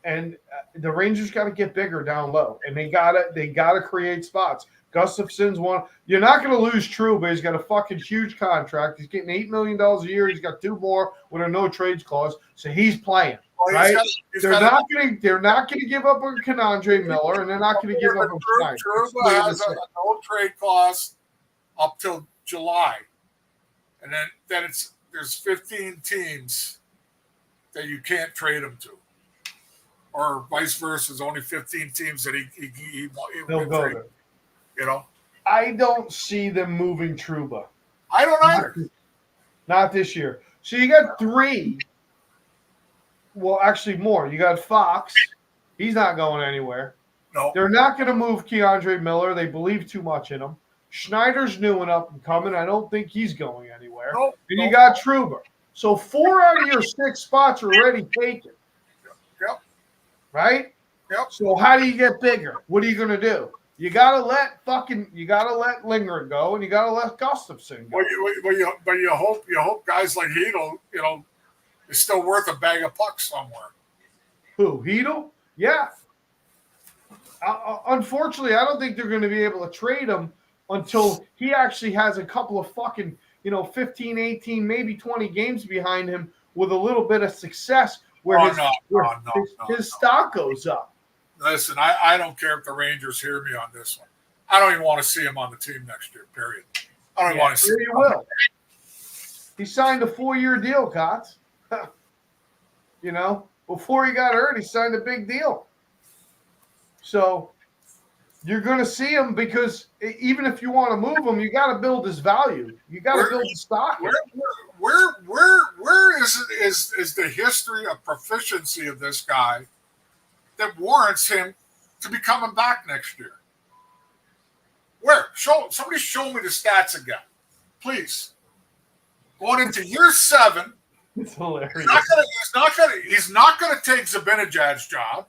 And the Rangers got to get bigger down low, and they gotta create spots. Gustafsson's one. You're not going to lose Trouba. He's got a fucking huge contract. He's getting $8 million a year. He's got 2 more with a no trades clause, so he's playing. Right? They're not going to give up on Canandre Miller, and they're not going to give up on Schneider. Trouba has a no trade clause up till July, and then there's 15 teams that you can't trade him to. Or vice versa, there's only 15 teams that he'll go there. I don't see them moving Trouba. I don't either. Not this year. So you got 3. Well, actually more. You got Fox. He's not going anywhere. No. They're not going to move Keandre Miller. They believe too much in him. Schneider's new and up and coming. I don't think he's going anywhere. Nope. And you got Trouba. So 4 out of your 6 spots are already taken. Yep. Right? Yep. So how do you get bigger? What are you going to do? You gotta let Lindgren go, and you gotta let Gustafsson go. But you hope guys like Hedl, is still worth a bag of pucks somewhere. Who, Hedl? Yeah. Unfortunately, I don't think they're going to be able to trade him until he actually has a couple of fucking 15, 18, maybe 20 games behind him with a little bit of success where his stock goes up. Listen, I don't care if the Rangers hear me on this one. I don't even want to see him on the team next year, period. I don't even want to see him. You will. He signed a 4-year deal, Kotz. Before he got hurt, he signed a big deal. So, You're going to see him because even if you want to move him, you got to build his value. You got to build the stock. Where is the history of proficiency of this guy that warrants him to be coming back next year? Where? Somebody show me the stats again, please. Going into year 7, It's hilarious. he's not gonna take Zibanejad's job.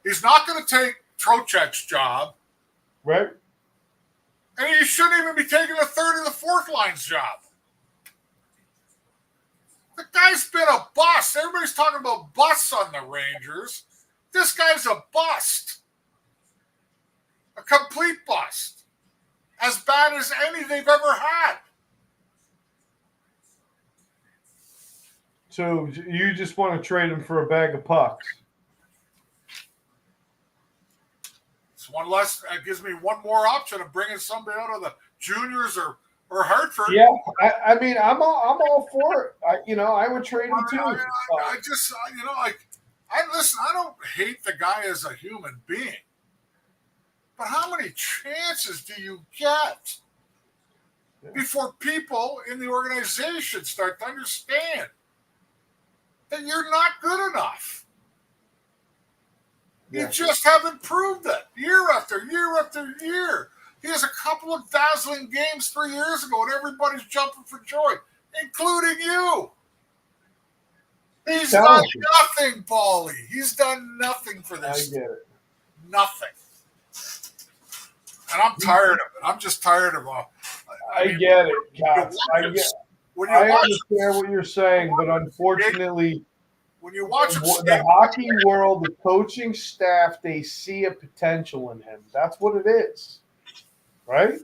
He's not gonna take Trocheck's job. Right? And he shouldn't even be taking the third or the fourth line's job. The guy's been a bust. Everybody's talking about busts on the Rangers. This guy's a bust. A complete bust. As bad as any they've ever had. So you just want to trade him for a bag of pucks? It's one less. That gives me one more option of bringing somebody out of the juniors or Hartford. Yeah, I mean, I'm all for it. I would trade him too. I just, listen. I don't hate the guy as a human being, but how many chances do you get before people in the organization start to understand that you're not good enough? Yeah. You just haven't proved it year after year after year. He has a couple of dazzling games 3 years ago, and everybody's jumping for joy, including you. He's done nothing, Paulie. He's done nothing for this. I get it. Nothing. And I'm tired of it. I'm just tired of it. I get it, guys. I understand what you're saying, but unfortunately, when you watch the hockey world, the coaching staff, they see a potential in him. That's what it is. Right?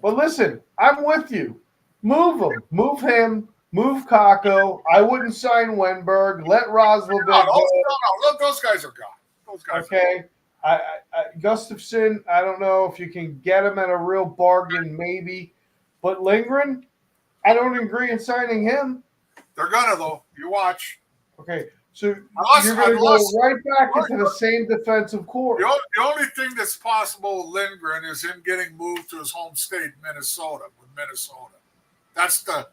But listen, I'm with you. Move him. Move him. Move Kakko. I wouldn't sign Wenberg. Let Roslovic go. No, those guys are gone. Those guys okay. Gustafsson, I don't know if you can get him at a real bargain, maybe. But Lindgren, I don't agree in signing him. They're gonna, though. You watch. Okay. So you're going to go right back into the same defensive core. The only thing that's possible with Lindgren is him getting moved to his home state, Minnesota, with Minnesota. That's the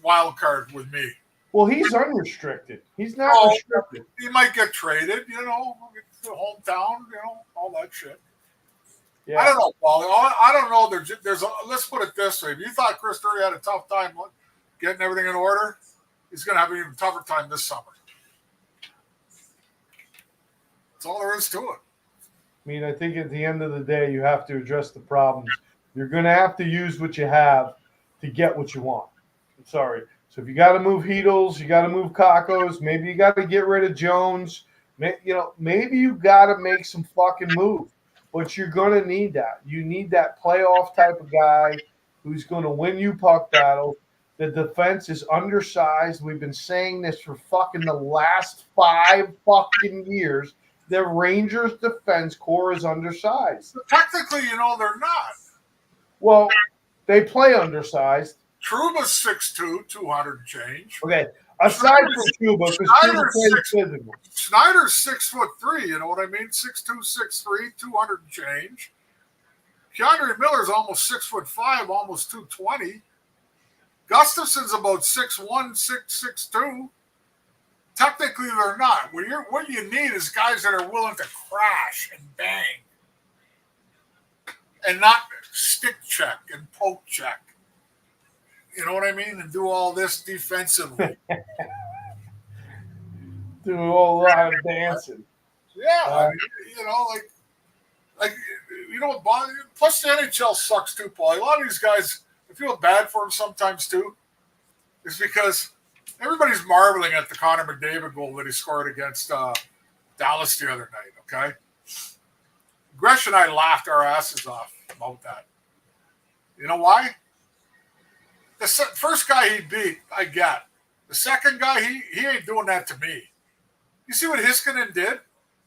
wild card with me. Well, he's unrestricted. He's not restricted. He might get traded, to hometown, all that shit. Yeah. I don't know, Paulie. I don't know. Let's put it this way. If you thought Chris Drury had a tough time getting everything in order, he's going to have an even tougher time this summer. That's all there is to it. I mean, I think at the end of the day, you have to address the problems. You're going to have to use what you have to get what you want. I'm sorry. So if you got to move Heedles, you got to move Kakos, maybe you got to get rid of Jones. Maybe you got to make some fucking move. But you're going to need that. You need that playoff type of guy who's going to win you puck battles. The defense is undersized. We've been saying this for fucking the last 5 fucking years. The Rangers defense core is undersized. Technically, they're not. Well, they play undersized. Truba's 6'2", 200 and change. Okay. Aside from Truba, because Truba plays physical. Snyder's 6'3", you know what I mean? 6'2", 6'3", 200 and change. Keandre Miller's almost 6'5", almost 220. Gustafson's about 6'1", 6'2". Technically, they're not. What you need is guys that are willing to crash and bang and not stick check and poke check. You know what I mean? And do all this defensively. Do a whole lot of dancing. Yeah. Plus the NHL sucks too, Paul. A lot of these guys, I feel bad for them sometimes too. Is because everybody's marveling at the Connor McDavid goal that he scored against Dallas the other night, okay? Gresh and I laughed our asses off about that. You know why? The first guy he beat, I get. The second guy, he ain't doing that to me. You see what Heiskanen did?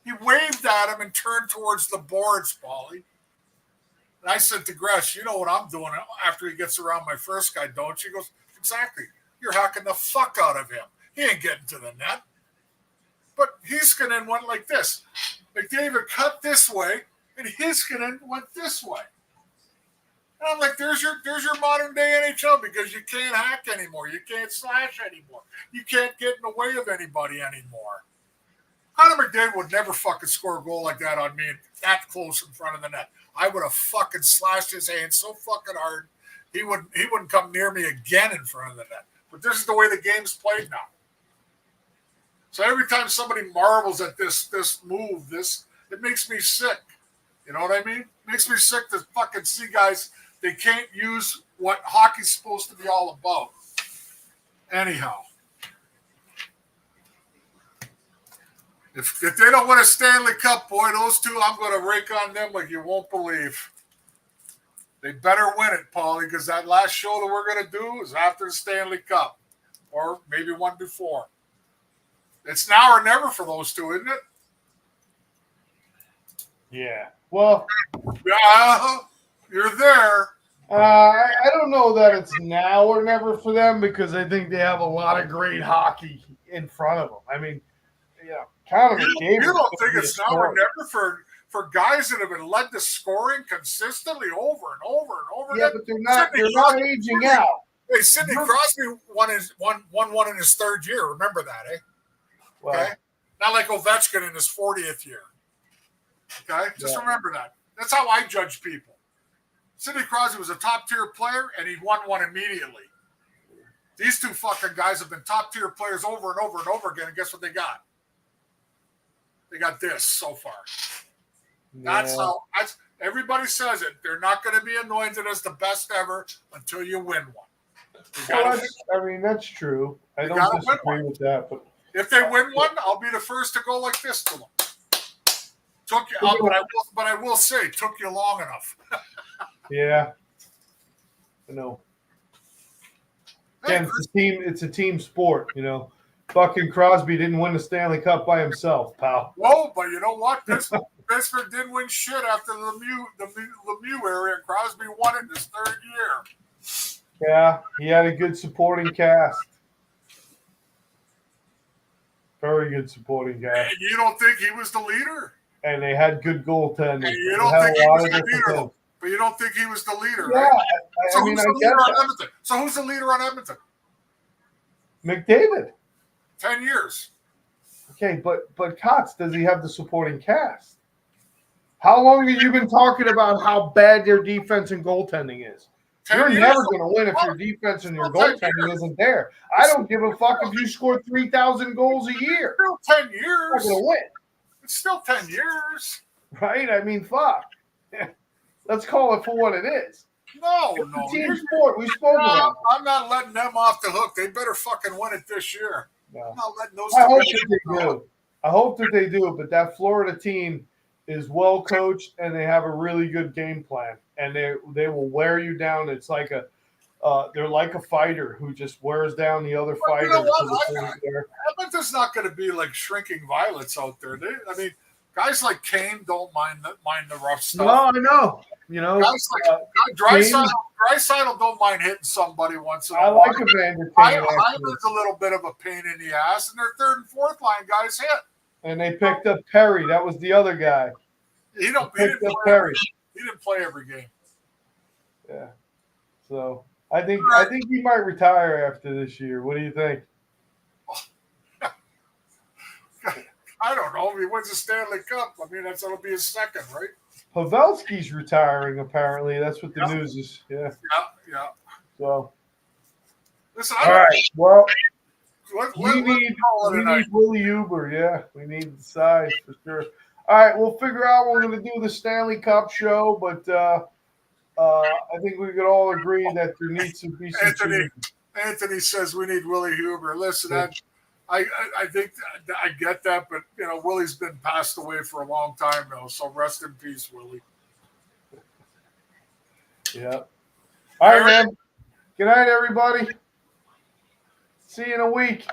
He waved at him and turned towards the boards, Paulie. And I said to Gresh, you know what I'm doing after he gets around my first guy, don't you? He goes, exactly. You're hacking the fuck out of him. He ain't getting to the net. But Heiskanen went like this. McDavid cut this way. and Hiskinen went this way. And I'm like, there's your modern day NHL because you can't hack anymore. You can't slash anymore. You can't get in the way of anybody anymore. Connor McDavid would never fucking score a goal like that on me that close in front of the net. I would have fucking slashed his hand so fucking hard he wouldn't come near me again in front of the net. But this is the way the game's played now. So every time somebody marvels at this move, it makes me sick. You know what I mean? It makes me sick to fucking see guys, they can't use what hockey's supposed to be all about. Anyhow. If they don't win a Stanley Cup, boy, those two, I'm going to rake on them like you won't believe. They better win it, Paulie, because that last show that we're going to do is after the Stanley Cup. Or maybe one before. It's now or never for those two, isn't it? Yeah. Well, yeah, you're there. I don't know that it's now or never for them because I think they have a lot of great hockey in front of them. I mean, Connor McDavid. You don't think it's now or never for guys that have been led to scoring consistently over and over and over? Yeah, but they're not aging out. Hey, Sidney Crosby won one in his third year. Remember that, eh? Well, okay. Not like Ovechkin in his 40th year. Okay? Just remember that. That's how I judge people. Sidney Crosby was a top-tier player, and he won one immediately. These two fucking guys have been top-tier players over and over and over again, and guess what they got? They got this so far. That's everybody says it. They're not going to be anointed as the best ever until you win one. That's true. I don't disagree with that. But if they win one, I'll be the first to go like this to them. But I will say, it took you long enough. Yeah, I know. Again, it's a team sport, you know. Fucking Crosby didn't win the Stanley Cup by himself, pal. Whoa, but you know what? Pittsburgh didn't win shit after the Lemieux area. Crosby won it in his third year. Yeah, he had a good supporting cast. Very good supporting cast. And you don't think he was the leader? And they had good goaltending. And you don't think he was the leader? But you don't think he was the leader, yeah, right? I mean, I get that. So who's the leader on Edmonton? McDavid. 10 years. Okay, but Kotz, does he have the supporting cast? How long have you been talking about how bad their defense and goaltending is? You're never going to win if your defense and your goaltending isn't there. I don't give a fuck if you score 3,000 goals a year. Still 10 years. You're not going to win. It's still 10 years. Right? I mean, fuck. Let's call it for what it is. No. It's a team sport. We spoke about it. I'm not letting them off the hook. They better fucking win it this year. No. I'm not letting those I hope that they do. I hope that they do, but that Florida team is well coached and they have a really good game plan. And they will wear you down. It's like they're like a fighter who just wears down the other fighter. You know what? Edmonton's not going to be like shrinking violets out there. I mean, guys like Kane don't mind the rough stuff. No, I know. You know, guys like Draisaitl don't mind hitting somebody once in a while. I like Evander Kane. Hyman's a little bit of a pain in the ass, and their third and fourth line guys hit. And they picked up Perry. That was the other guy. He didn't play every game. Yeah. So I think he might retire after this year. What do you think? I don't know. If he wins the Stanley Cup, I mean, that'll be his second, right? Pavelski's retiring, apparently. That's what the news is. Yeah. Yeah. So. Listen, all right. Well, we need Willie Huber. Yeah, we need the size for sure. All right, we'll figure out when we're going to do the Stanley Cup show, but I think we could all agree that there needs to be some Anthony says we need Willie Huber. Listen, I think I get that, but you know, Willie's been passed away for a long time now, so rest in peace, Willie. Yeah. All right, man. Good night, everybody. See you in a week.